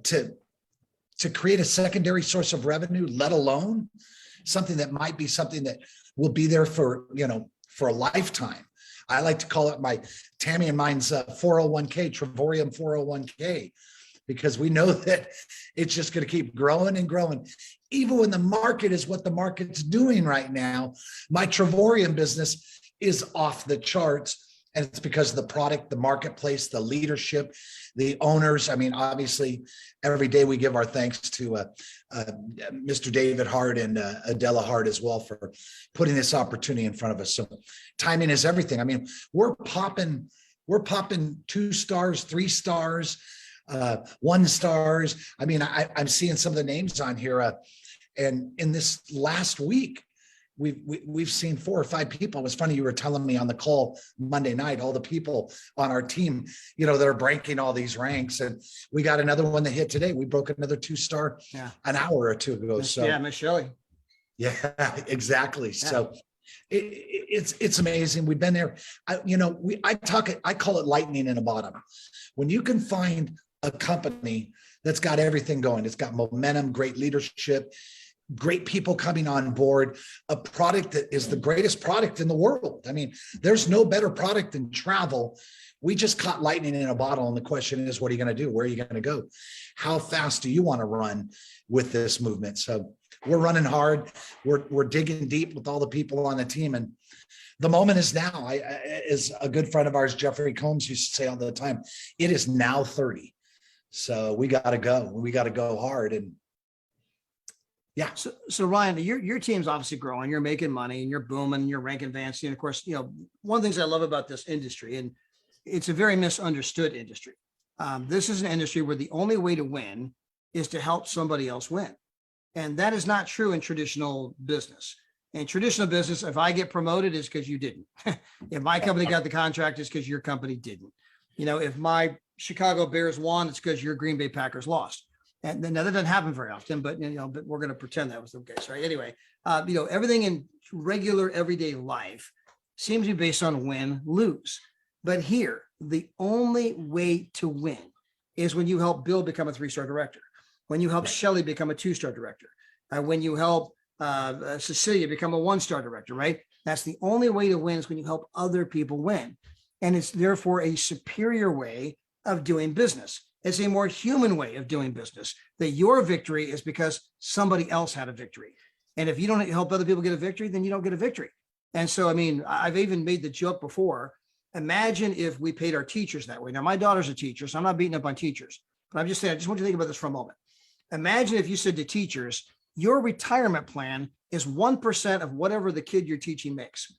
to to create a secondary source of revenue, let alone something that might be something that will be there for, for a lifetime. I like to call it Tammy and mine's 401k, Trevorium 401k, because we know that it's just going to keep growing and growing. Even when the market is what the market's doing right now, my Trevorium business is off the charts. And it's because of the product, the marketplace, the leadership, the owners. I mean, obviously, every day we give our thanks to Mr. David Hart and Adela Hart as well for putting this opportunity in front of us. So timing is everything. I mean, we're popping 2 stars, 3 stars, 1 stars. I mean, I'm seeing some of the names on here. And in this last week, we've seen 4 or 5 people. It was funny, you were telling me on the call Monday night, all the people on our team, that are breaking all these ranks. And we got another one that hit today. We broke another 2-star an hour or 2 ago. So yeah, Miss Shelley. Yeah, exactly. Yeah. So it's amazing. We've been there. I call it lightning in a bottom. When you can find a company that's got everything going, it's got momentum, great leadership, great people coming on board, a product that is the greatest product in the world. I mean, there's no better product than travel. We just caught lightning in a bottle. And the question is, what are you going to do? Where are you going to go? How fast do you want to run with this movement? So we're running hard. We're digging deep with all the people on the team. And the moment is now. As a good friend of ours, Jeffrey Combs, used to say all the time, it is now 30. So we got to go. We got to go hard. And yeah. So Ryan, your team's obviously growing. You're making money and you're booming. You're rank advancing. And of course, one of the things I love about this industry, and it's a very misunderstood industry. This is an industry where the only way to win is to help somebody else win. And that is not true in traditional business. In traditional business, if I get promoted, it's because you didn't. If my company got the contract, it's because your company didn't. If my Chicago Bears won, it's because your Green Bay Packers lost. And then that doesn't happen very often, but but we're going to pretend that was the case, right? Anyway, everything in regular everyday life seems to be based on win, lose. But here, the only way to win is when you help Bill become a 3-star director, when you help Shelley become a 2-star director, when you help Cecilia become a 1-star director, right? That's the only way to win, is when you help other people win. And it's therefore a superior way of doing business. It's a more human way of doing business, that your victory is because somebody else had a victory. And if you don't help other people get a victory, then you don't get a victory. And so, I mean, I've even made the joke before. Imagine if we paid our teachers that way. Now, my daughter's a teacher, so I'm not beating up on teachers, but I'm just saying, I just want you to think about this for a moment. Imagine if you said to teachers, your retirement plan is 1% of whatever the kid you're teaching makes.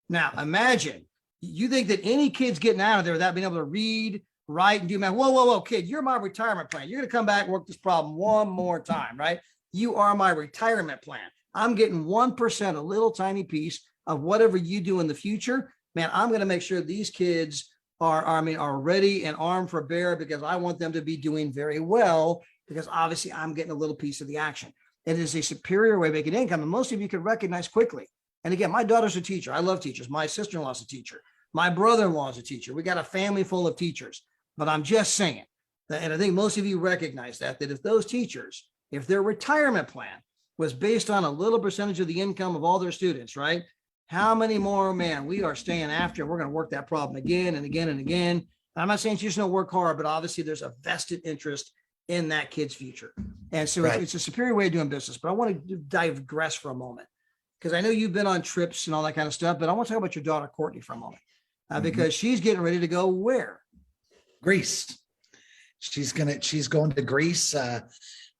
Now, imagine, you think that any kid's getting out of there without being able to read, write, and do math. Whoa, kid, you're my retirement plan. You're going to come back and work this problem one more time, right? You are my retirement plan. I'm getting 1%, a little tiny piece of whatever you do in the future. Man, I'm going to make sure these kids are ready and armed for bear, because I want them to be doing very well, because obviously I'm getting a little piece of the action. It is a superior way of making income. And most of you could recognize quickly. And again, my daughter's a teacher. I love teachers. My sister-in-law's a teacher. My brother-in-law is a teacher. We got a family full of teachers. But I'm just saying that, and I think most of you recognize that if those teachers, if their retirement plan was based on a little percentage of the income of all their students, right? How many more, man, we are staying after. We're going to work that problem again and again and again. And I'm not saying teachers don't work hard, but obviously there's a vested interest in that kid's future. And so it's a superior way of doing business. But I want to digress for a moment, because I know you've been on trips and all that kind of stuff, but I want to talk about your daughter, Courtney, for a moment, because she's getting ready to go where? Greece. She's going to Greece.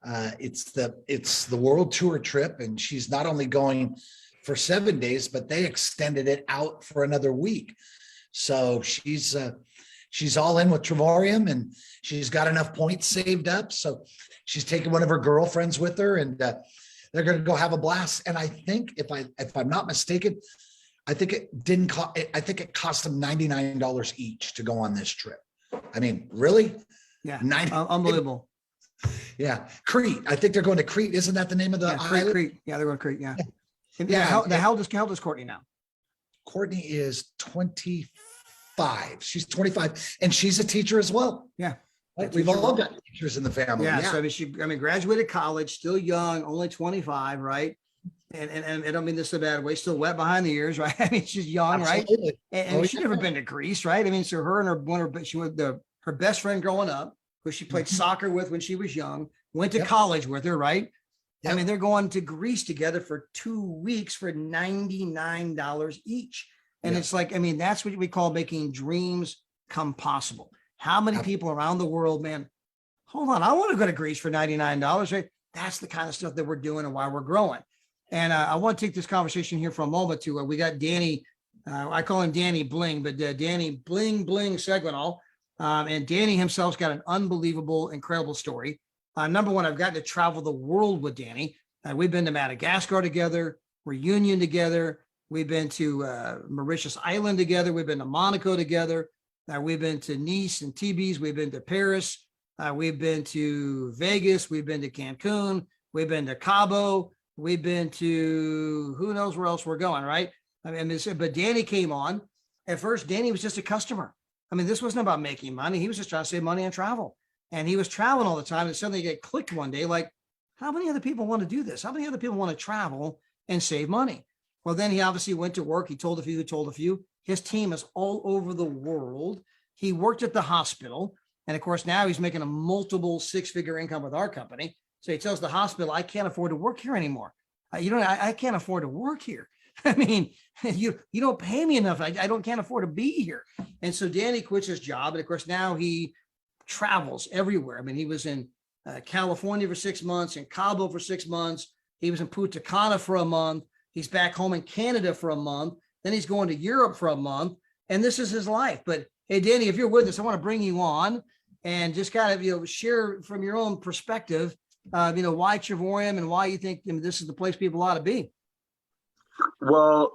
It's the world tour trip, and she's not only going for 7 days, but they extended it out for another week. So she's all in with Trevorium, and she's got enough points saved up. So she's taking one of her girlfriends with her, and they're going to go have a blast. And I think, if I'm not mistaken, I think it cost them $99 each to go on this trip. I mean, really? Yeah. Unbelievable. Yeah. Crete. I think they're going to Crete. Isn't that the name of the island? Crete. Yeah, they're going to Crete. Yeah. How old is Courtney now? Courtney is 25. She's 25, and she's a teacher as well. Yeah. We've all got teachers in the family. Yeah. Yeah. So I mean, graduated college, still young, only 25, right? And I don't mean this in a bad way, still wet behind the ears, right? I mean, she's young, Absolutely. right? And Oh, she'd yeah. never been to Greece, right? I mean, so her and she was her best friend growing up, who she played soccer with when she was young, went to Yep. college with her, right? I Yep. mean, they're going to Greece together for 2 weeks for $99 each. And Yeah. it's like, I mean, that's what we call making dreams come possible. How many people around the world, man, hold on, I want to go to Greece for $99, right? That's the kind of stuff that we're doing and why we're growing. And I want to take this conversation here for a moment to we got Danny, I call him Danny Bling, but Danny Bling Seguinal. And Danny himself's got an unbelievable, incredible story. Number one, I've gotten to travel the world with Danny. We've been to Madagascar together, Reunion together. We've been to Mauritius Island together. We've been to Monaco together. We've been to Nice and Tibes. We've been to Paris. We've been to Vegas. We've been to Cancun. We've been to Cabo. We've been to who knows where else we're going, right? I mean, but Danny came on. At first, Danny was just a customer. I mean, this wasn't about making money. He was just trying to save money on travel. And he was traveling all the time. And suddenly it clicked one day, like, how many other people want to do this? How many other people want to travel and save money? Well, then he obviously went to work. He told a few who told a few. His team is all over the world. He worked at the hospital. And of course, now he's making a multiple six-figure income with our company. So he tells the hospital, I can't afford to work here anymore. I can't afford to work here. I mean, you don't pay me enough. I can't afford to be here. And so Danny quits his job. And of course, now he travels everywhere. I mean, he was in California for 6 months, in Cabo for 6 months. He was in Punta Cana for a month. He's back home in Canada for a month. Then he's going to Europe for a month. And this is his life. But hey, Danny, if you're with us, I want to bring you on and just kind of, share from your own perspective, why Trevorium and why you think this is the place people ought to be. Well,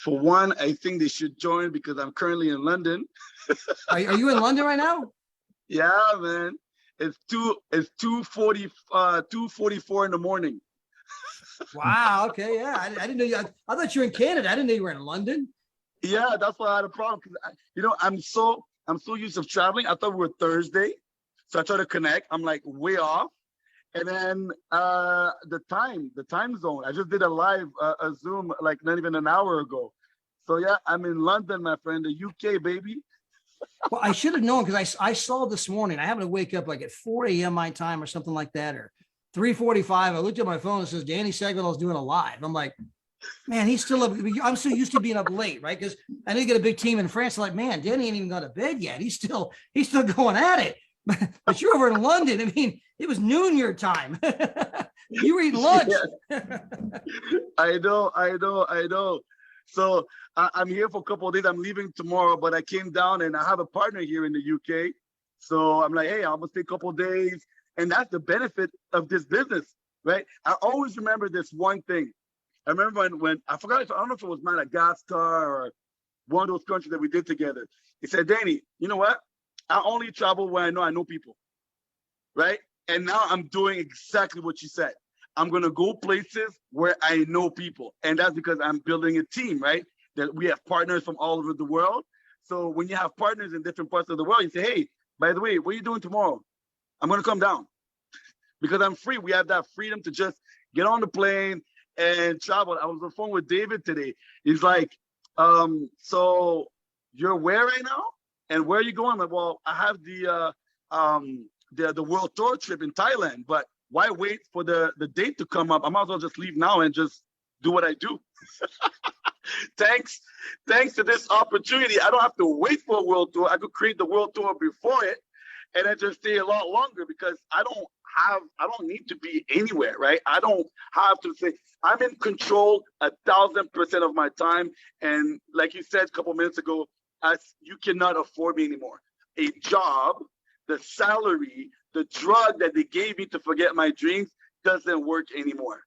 for one, I think they should join because I'm currently in London. Are you in London right now? Yeah, man. It's 2:44 in the morning. Wow. Okay. Yeah. I didn't know you. I thought you were in Canada. I didn't know you were in London. Yeah, that's why I had a problem because I'm so used to traveling. I thought we were Thursday, so I tried to connect. I'm like way off, and then the time zone. I just did a live a Zoom like not even an hour ago. So yeah, I'm in London, my friend, the UK, baby. Well, I should have known because I saw this morning. I happened to wake up like at 4 a.m. my time or something like that, or 3:45. I looked at my phone and it says Danny Seguinal is doing a live. I'm like, man, he's still up. I'm so used to being up late, right? Because I know you get a big team in France. I'm like, man, Danny ain't even gone to bed yet. He's still going at it. But you're over in London. I mean, it was noon your time. You were eating lunch. Yeah. I know. So I'm here for a couple of days. I'm leaving tomorrow, but I came down and I have a partner here in the UK. So I'm like, hey, I'm gonna stay a couple of days. And that's the benefit of this business, right? I always remember this one thing. I remember when I forgot, I don't know if it was Madagascar or one of those countries that we did together. He said, Danny, you know what? I only travel where I know people, right? And now I'm doing exactly what you said. I'm going to go places where I know people. And that's because I'm building a team, right? That we have partners from all over the world. So when you have partners in different parts of the world, you say, hey, by the way, what are you doing tomorrow? I'm going to come down because I'm free. We have that freedom to just get on the plane and travel. I was on the phone with David today. He's like, so you're where right now? And where are you going? I'm like, well, I have the world tour trip in Thailand, but why wait for the date to come up? I might as well just leave now and just do what I do. Thanks to this opportunity, I don't have to wait for a world tour. I could create the world tour before it and then just stay a lot longer because I don't need to be anywhere, right? I don't have to say, I'm in control 1,000% of my time. And like you said a couple minutes ago, you cannot afford me anymore. A job, the salary, the drug that they gave me to forget my dreams doesn't work anymore.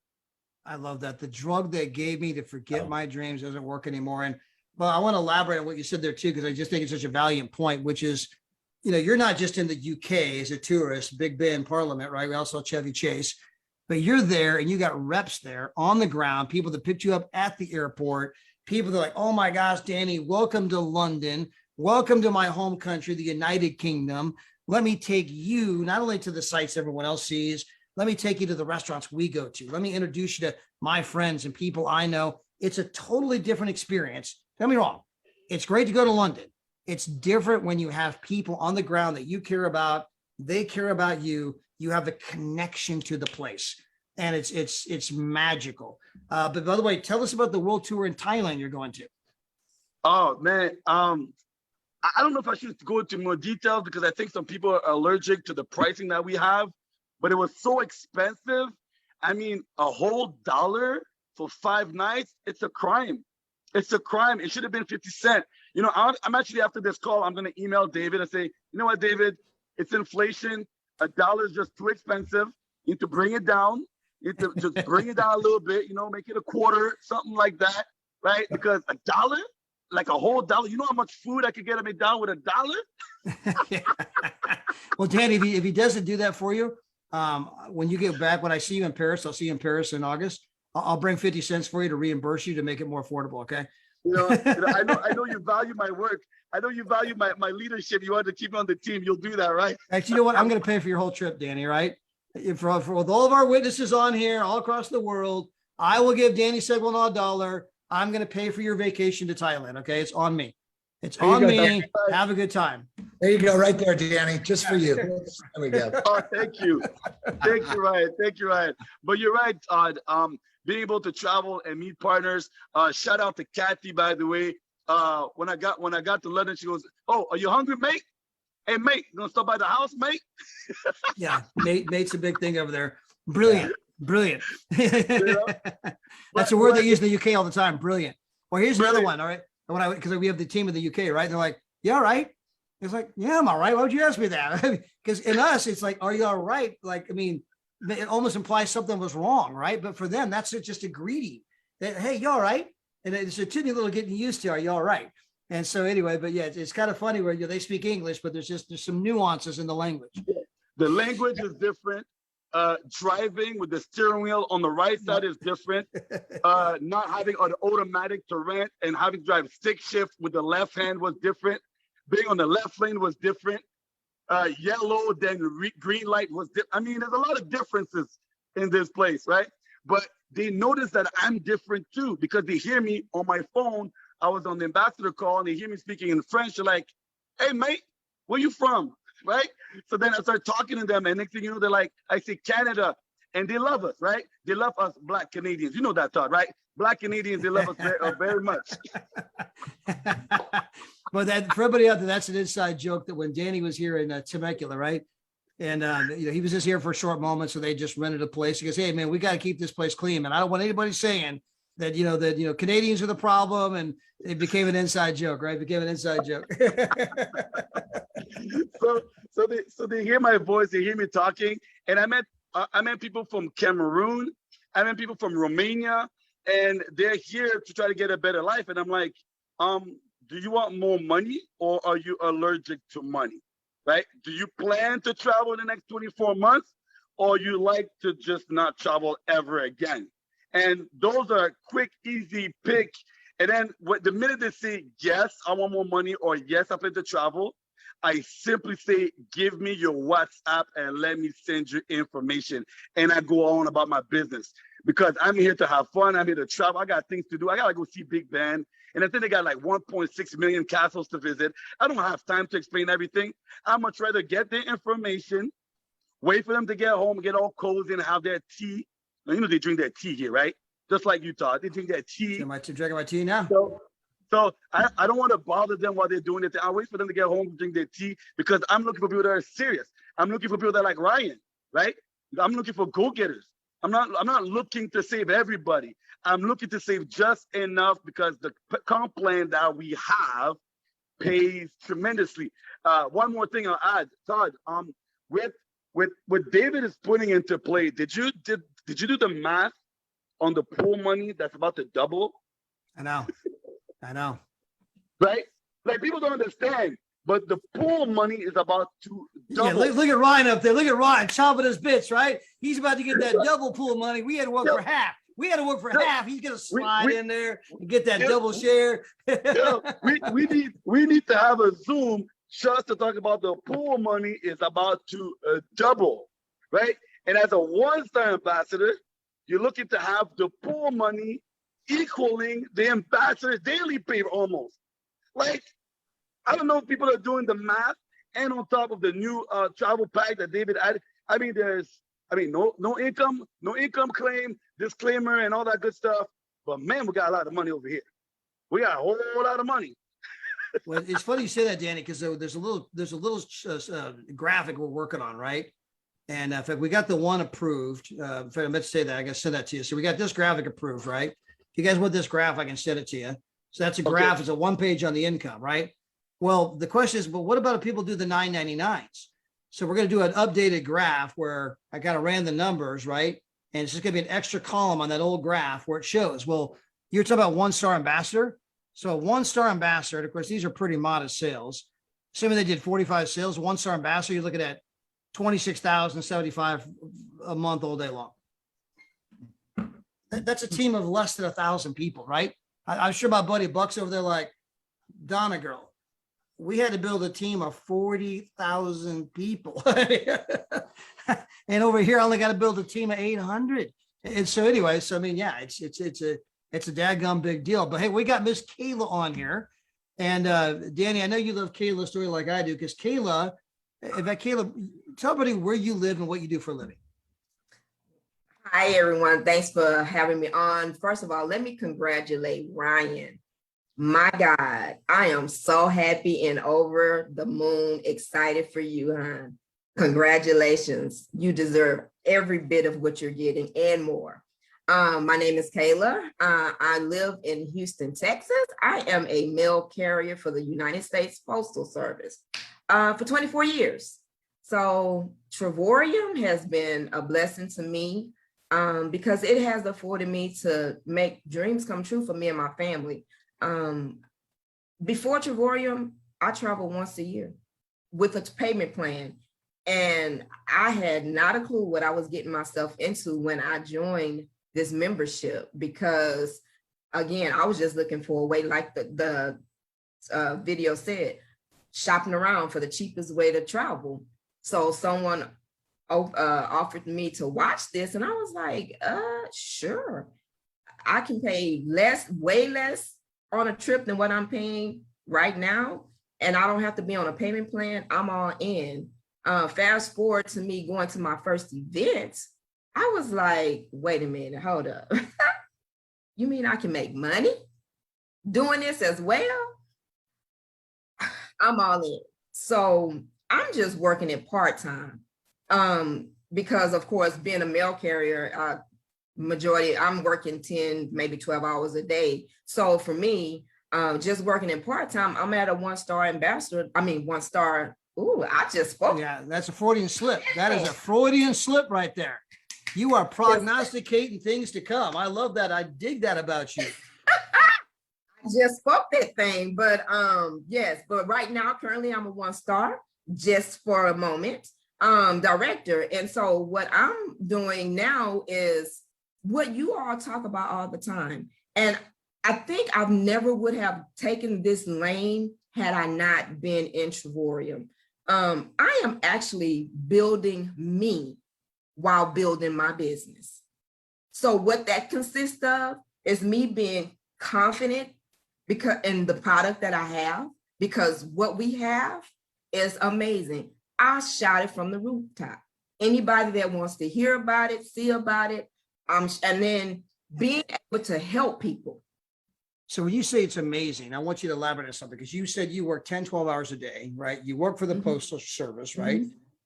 I love that. The drug they gave me to forget my dreams doesn't work anymore. And well, I want to elaborate on what you said there too, because I just think it's such a valiant point, which is, you're not just in the UK as a tourist, Big Ben Parliament, right? We also Chevy Chase, but you're there and you got reps there on the ground, people that picked you up at the airport, people that are like, oh my gosh, Danny, welcome to London. Welcome to my home country, the United Kingdom. let me take you not only to the sites everyone else sees, let me take you to the restaurants we go to. Let me introduce you to my friends and people I know. It's a totally different experience. Don't get me wrong. It's great to go to London. It's different when you have people on the ground that you care about. They care about you. You have a connection to the place, and it's magical. But by the way, tell us about the world tour in Thailand you're going to. Oh man, I don't know if I should go into more details because I think some people are allergic to the pricing that we have, but it was so expensive. I mean, a whole $1 for 5 nights, it's a crime. It's a crime. It should have been 50 cents. You know, I'm actually, after this call, I'm going to email David and say, you know what, David, it's inflation. $1 is just too expensive. You need to bring it down. You need to just bring it down a little bit, you know, make it a quarter, something like that, right? Because $1, like a whole $1, you know how much food I could get at McDonald's with $1? Well, Danny, if he doesn't do that for you, when you get back, when I see you in Paris, I'll see you in Paris in August. I'll bring 50 cents for you to reimburse you to make it more affordable. Okay. I know you value my work. I know you value my leadership. You want to keep me on the team. You'll do that, right? Actually, you know what? I'm going to pay for your whole trip, Danny, right? For with all of our witnesses on here, all across the world, I will give Danny Seguin $1. I'm going to pay for your vacation to Thailand. Okay. It's on me. It's on me. Have a good time. There you go, right there, Danny, just for you. There we go. Oh, thank you. Thank you, Ryan. Thank you, Ryan. But you're right, Todd. Being able to travel and meet partners. Shout out to Kathy, by the way. When I got to London, she goes, "Oh, are you hungry, mate? Hey, mate, you gonna stop by the house, mate?" Yeah, mate's a big thing over there. Brilliant. That's a word they use in the UK all the time. Brilliant. Well, here's another one. All right. Because we have the team in the UK, right? And they're like, "You all right?" It's like, "Yeah, I'm all right. Why would you ask me that?" Because in us, it's like, "Are you all right?" Like, I mean, it almost implies something was wrong, right? But for them, that's just a greeting. That, hey, you all right? And it's a tiny little getting used to. Are you all right? And so anyway, but yeah, it's kind of funny where they speak English, but there's some nuances in the language. The language is different. Driving with the steering wheel on the right side is different. Not having an automatic to rent and having to drive stick shift with the left hand was different. Being on the left lane was different. Yellow, then green light was different. I mean, there's a lot of differences in this place, right? But they notice that I'm different too because they hear me on my phone. I was on the ambassador call and they hear me speaking in French. They're like, "Hey, mate, where you from?" Right? So then I start talking to them and next thing you know, they're like, I say Canada and they love us, right? They love us Black Canadians. You know that thought, right? Black Canadians, they love us very much. But that for everybody out there, that's an inside joke that when Danny was here in Temecula, right? And he was just here for a short moment. So they just rented a place. He goes, "Hey man, we got to keep this place clean. And I don't want anybody saying that, Canadians are the problem." And it became an inside joke, right? It became an inside joke. So they hear my voice, they hear me talking, and I met people from Cameroon, I met people from Romania, and they're here to try to get a better life. And I'm like, do you want more money or are you allergic to money? Right? Do you plan to travel in the next 24 months or you like to just not travel ever again? And those are a quick, easy pick. And then the minute they say, yes, I want more money or yes, I plan to travel, I simply say, give me your WhatsApp and let me send you information. And I go on about my business because I'm here to have fun. I'm here to travel. I got things to do. I got to go see Big Ben. And I think they got like 1.6 million castles to visit. I don't have time to explain everything. I'd much rather get the information, wait for them to get home, get all cozy and have their tea. Now, they drink their tea here, right? Just like you thought. They drink their tea. Am I drinking my tea now? So I don't want to bother them while they're doing it. I wait for them to get home to drink their tea because I'm looking for people that are serious. I'm looking for people that are like Ryan, right? I'm looking for go-getters. I'm not looking to save everybody. I'm looking to save just enough because the comp plan that we have pays tremendously. One more thing I'll add, Todd. With what David is putting into play, did you do the math on the pool money that's about to double? I know. Right? Like people don't understand, but the pool money is about to double. Yeah, look at Ryan up there. Look at Ryan chomping his bits, right? He's about to get that double pool money. We had to work for half. Half. He's gonna slide in there and get that double share. We need to have a Zoom just to talk about the pool money is about to double, right? And as a one-star ambassador, you're looking to have the pool money equaling the ambassador's daily pay almost. Like, I don't know if people are doing the math, and on top of the new travel pack that David added, no income claim, disclaimer, and all that good stuff. But man, we got a lot of money over here. We got a whole lot of money. Well, it's funny you say that, Danny, because there's a little graphic we're working on, right? And in fact, we got the one approved. In fact, I meant to say that. I got to send that to you. So we got this graphic approved, right? If you guys want this graph, I can send it to you. So that's a graph. It's a one page on the income, right? Well, the question is, but what about if people do the 999s? So we're going to do an updated graph where I kind of ran the numbers, right? And it's just going to be an extra column on that old graph where it shows, well, you're talking about one-star ambassador. So a one-star ambassador, and of course, these are pretty modest sales. Assuming they did 45 sales, one-star ambassador, you're looking at $26,075 a month all day long. That's a team of less than 1,000 people, right? I'm sure my buddy Buck's over there like, Donna girl, we had to build a team of 40,000 people. And over here, I only got to build a team of 800. And so anyway, so I mean, yeah, it's a dadgum big deal. But hey, we got Miss Kayla on here. And Danny, I know you love Kayla's story like I do, because Kayla, in fact, Kayla, tell everybody where you live and what you do for a living. Hi, everyone. Thanks for having me on. First of all, let me congratulate Ryan. My God, I am so happy and over the moon, excited for you, hon. Congratulations. You deserve every bit of what you're getting and more. My name is Kayla. I live in Houston, Texas. I am a mail carrier for the United States Postal Service for 24 years. So Trevorium has been a blessing to me because it has afforded me to make dreams come true for me and my family. Before Trevorium, I traveled once a year with a payment plan. And I had not a clue what I was getting myself into when I joined this membership, because again, I was just looking for a way, like the video said, shopping around for the cheapest way to travel. So someone offered me to watch this, and I was like, sure. I can pay less, way less on a trip than what I'm paying right now. And I don't have to be on a payment plan. I'm all in. Fast forward to me going to my first event, I was like, wait a minute, hold up. You mean I can make money doing this as well? I'm all in. So I'm just working it part-time because, of course, being a mail carrier, majority, I'm working 10, maybe 12 hours a day. So for me, just working in part-time, I'm at a one-star ambassador. I mean, one-star. Ooh, I just spoke. Yeah, that's a Freudian slip. That is a Freudian slip right there. You are prognosticating things to come. I love that. I dig that about you. I just spoke that thing, but yes, but right now, currently I'm a one-star, just for a moment, director. And so what I'm doing now is what you all talk about all the time. And I think I never would have taken this lane had I not been in Trevorium. I am actually building me while building my business. So what that consists of is me being confident because in the product that I have, because what we have is amazing. I shout it from the rooftop. Anybody that wants to hear about it, see about it, and then being able to help people. So when you say it's amazing, I want you to elaborate on something, because you said you work 10, 12 hours a day, right? You work for the Postal Service, right?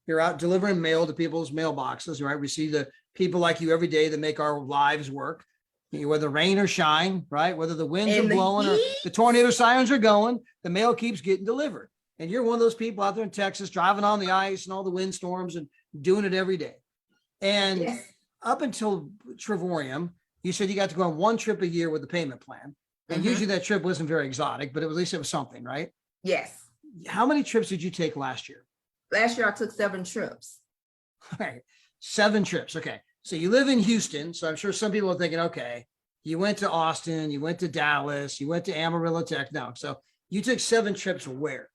You're out delivering mail to people's mailboxes, right? We see the people like you every day that make our lives work, whether rain or shine, right? Whether the winds are blowing or the tornado sirens are going, the mail keeps getting delivered. And you're one of those people out there in Texas driving on the ice and all the windstorms and doing it every day. And up until Trevorium, you said you got to go on one trip a year with the payment plan. And usually that trip wasn't very exotic, but at least it was something, right? Yes. How many trips did you take last year? Last year, I took 7 trips. All right. 7 trips. Okay. So you live in Houston. So I'm sure some people are thinking, okay, you went to Austin, you went to Dallas, you went to Amarillo, Tech. No. So you took 7 trips where?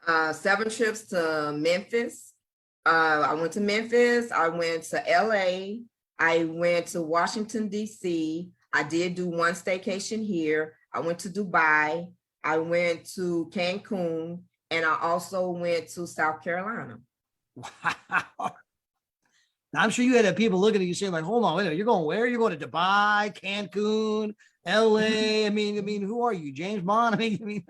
7 trips to Memphis. I went to Memphis. I went to LA. I went to Washington, D.C. I did do one staycation here. I went to Dubai. I went to Cancun, and I also went to South Carolina. Wow. Now, I'm sure you had people looking at you saying, like, hold on, wait a minute, you're going where? You're going to Dubai, Cancun, LA. I mean, who are you? James Bond? I mean.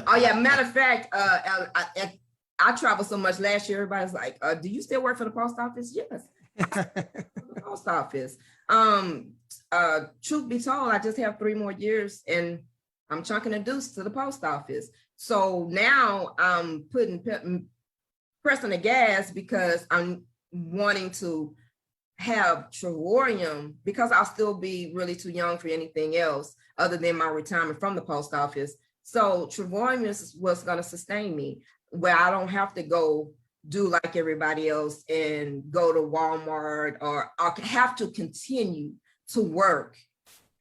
Oh yeah, matter of fact, I traveled so much last year. Everybody's like, "Do you still work for the post office?" Yes, the post office. Truth be told, I just have 3 more years, and I'm chunking the deuce to the post office. So now I'm pressing the gas because I'm wanting to have Trevorium, because I'll still be really too young for anything else other than my retirement from the post office. So Trevorium is what's going to sustain me, where I don't have to go do like everybody else and go to Walmart, or I have to continue to work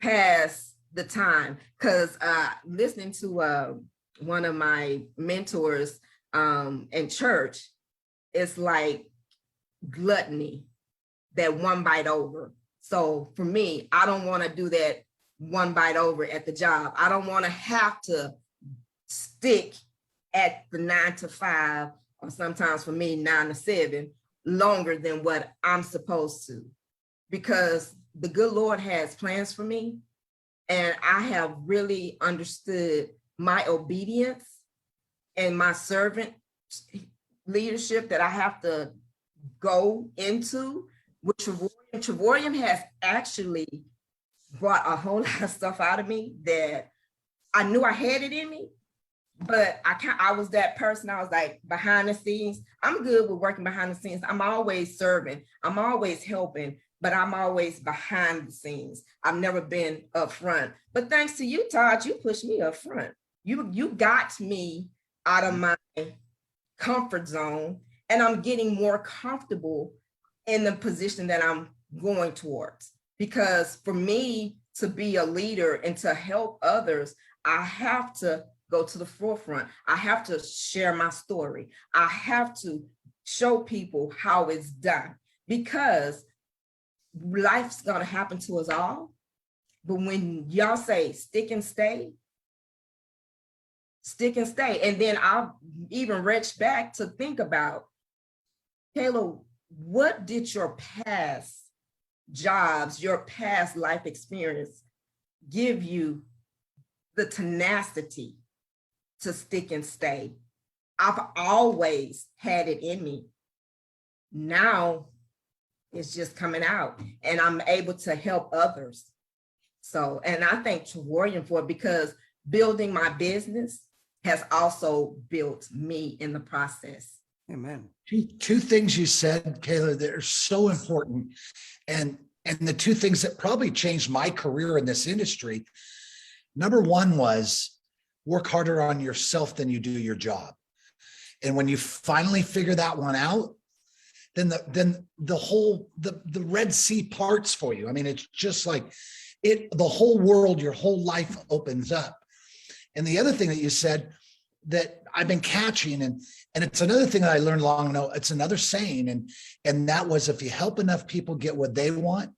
past the time. Because listening to one of my mentors in church, it's like gluttony, that one bite over. So for me, I don't want to do that one bite over at the job. I don't want to have to stick at the 9 to 5, or sometimes for me 9 to 7, longer than what I'm supposed to, because the good Lord has plans for me, and I have really understood my obedience and my servant leadership that I have to go into with Trevorium. Trevorium has actually brought a whole lot of stuff out of me that I knew I had it in me, but I was that person. I was like behind the scenes. I'm good with working behind the scenes. I'm always serving. I'm always helping, but I'm always behind the scenes. I've never been up front. But thanks to you, Todd, you pushed me up front. You got me out of my comfort zone, and I'm getting more comfortable in the position that I'm going towards. Because for me to be a leader and to help others, I have to go to the forefront. I have to share my story. I have to show people how it's done, because life's gonna happen to us all. But when y'all say stick and stay, stick and stay. And then I'll even reach back to think about, Kayla, what did your past jobs, your past life experience give you the tenacity to stick and stay? I've always had it in me. Now it's just coming out, and I'm able to help others. So, and I thank Trevorium for it, because building my business has also built me in the process. Amen. Two things you said, Kayla, that are so important. And the 2 things that probably changed my career in this industry. Number 1 was work harder on yourself than you do your job. And when you finally figure that one out, then the whole Red Sea parts for you. I mean, it's just like the whole world, your whole life opens up. And the other thing that you said that I've been catching, and it's another thing that I learned long ago, it's another saying, and that was, if you help enough people get what they want,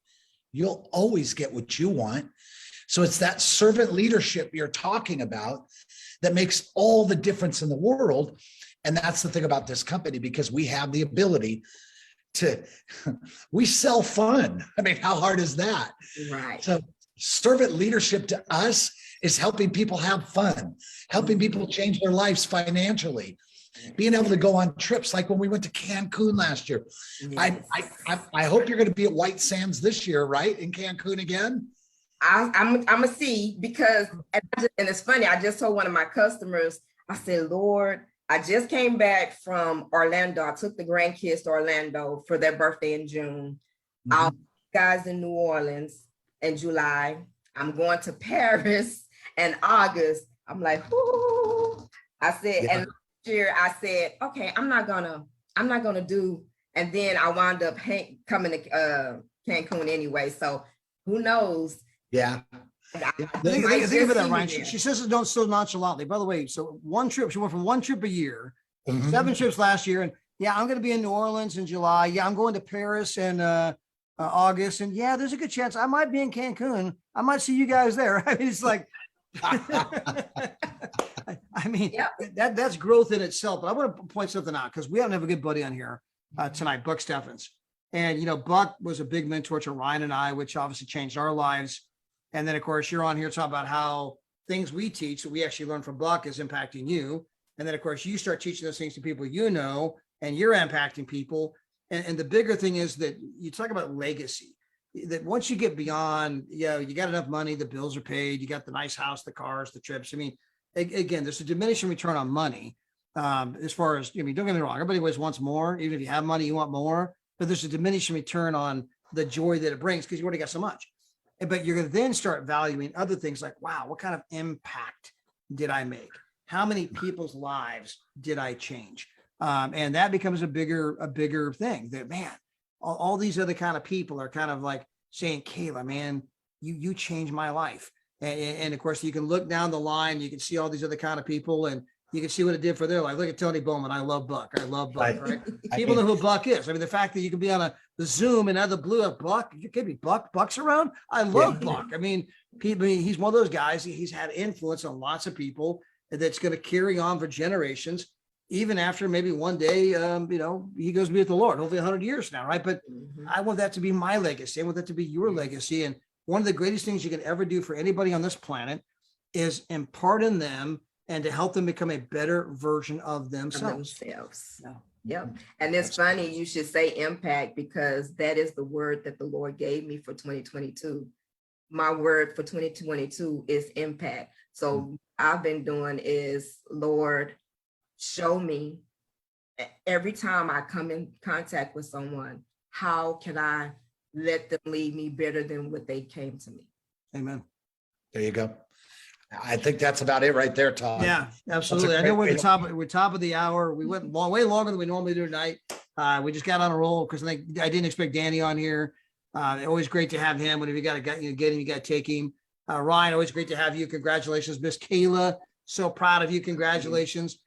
you'll always get what you want. So it's that servant leadership you're talking about that makes all the difference in the world. And that's the thing about this company, because we have the ability to, we sell fun. I mean, how hard is that? Right. So servant leadership to us is helping people have fun, helping people change their lives financially, being able to go on trips like when we went to Cancun last year. Yes. I hope you're going to be at White Sands this year, right? In Cancun again? I'm a see, because, and it's funny, I just told one of my customers, I said, Lord, I just came back from Orlando. I took the grandkids to Orlando for their birthday in June. I'll guys in New Orleans in July. I'm going to Paris in August. I'm like, whoo. I said, and last year I said, okay, I'm not gonna do, and then I wound up coming to Cancun anyway. So who knows? Yeah. Think of that, Ryan. She says it don't so nonchalantly. By the way, so one trip, she went from one trip a year, 7 trips last year. And yeah, I'm going to be in New Orleans in July. Yeah, I'm going to Paris in August. And yeah, there's a good chance I might be in Cancun. I might see you guys there. I mean, it's like, I mean, that's growth in itself. But I want to point something out because we haven't have a good buddy on here tonight, Buck Steffens. And, you know, Buck was a big mentor to Ryan and I, which obviously changed our lives. And then, of course, you're on here talking about how things we teach that we actually learn from Buck is impacting you. And then, of course, you start teaching those things to people you know, and you're impacting people. And the bigger thing is that you talk about legacy, that once you get beyond, you know, you got enough money, the bills are paid, you got the nice house, the cars, the trips. I mean, again, there's a diminishing return on money as far as, I mean, don't get me wrong, everybody always wants more. Even if you have money, you want more, but there's a diminishing return on the joy that it brings because you already got so much. But you're going to then start valuing other things like, wow, what kind of impact did I make? How many people's lives did I change? And that becomes a bigger thing that, man, all these other kind of people are kind of like saying, Kayla, man, you changed my life. And of course, you can look down the line, you can see all these other kind of people and you can see what it did for their life. Look at Tony Bowman. I love Buck. Right? People know who Buck is. I mean, the fact that you can be on the Zoom and out of the blue of Buck, you could be Buck's around. I love Buck. I mean, he's one of those guys. He's had influence on lots of people that's going to carry on for generations, even after maybe one day, you know, he goes to be with the Lord, hopefully 100 years now, right? But I want that to be my legacy. I want that to be your legacy. And one of the greatest things you can ever do for anybody on this planet is impart in them and to help them become a better version of themselves. Yep. And it's funny you should say impact because that is the word that the Lord gave me for 2022. My word for 2022 is impact. So I've been doing is, Lord, show me every time I come in contact with someone, how can I let them leave me better than what they came to me? Amen. There you go. I think that's about it right there, Todd. Yeah, absolutely. I know we're top of the hour. We went way longer than we normally do tonight. We just got on a roll because I didn't expect Danny on here. Always great to have him. Whenever you got to get him, you got to take him. Ryan, always great to have you. Congratulations, Miss Kayla. So proud of you. Congratulations.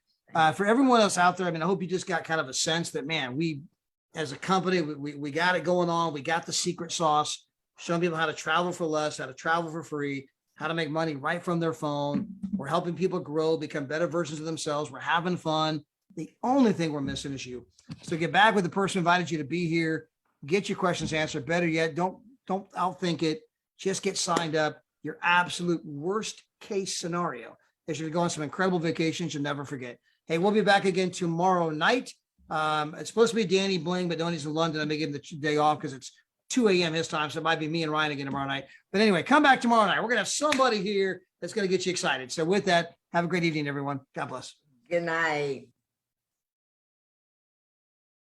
For everyone else out there, I mean, I hope you just got kind of a sense that, man, we as a company, we got it going on. We got the secret sauce, showing people how to travel for less, how to travel for free, how to make money right from their phone. We're helping people grow, become better versions of themselves. We're having fun. The only thing we're missing is you. So get back with the person who invited you to be here. Get your questions answered. Better yet, don't outthink it. Just get signed up. Your absolute worst case scenario is you're going on some incredible vacations you'll never forget. Hey, we'll be back again tomorrow night. It's supposed to be Danny Bling, but Donnie's in London. I may give him the day off because it's 2 a.m. his time. So it might be me and Ryan again tomorrow night. But anyway, come back tomorrow night. We're going to have somebody here that's going to get you excited. So with that, have a great evening, everyone. God bless. Good night.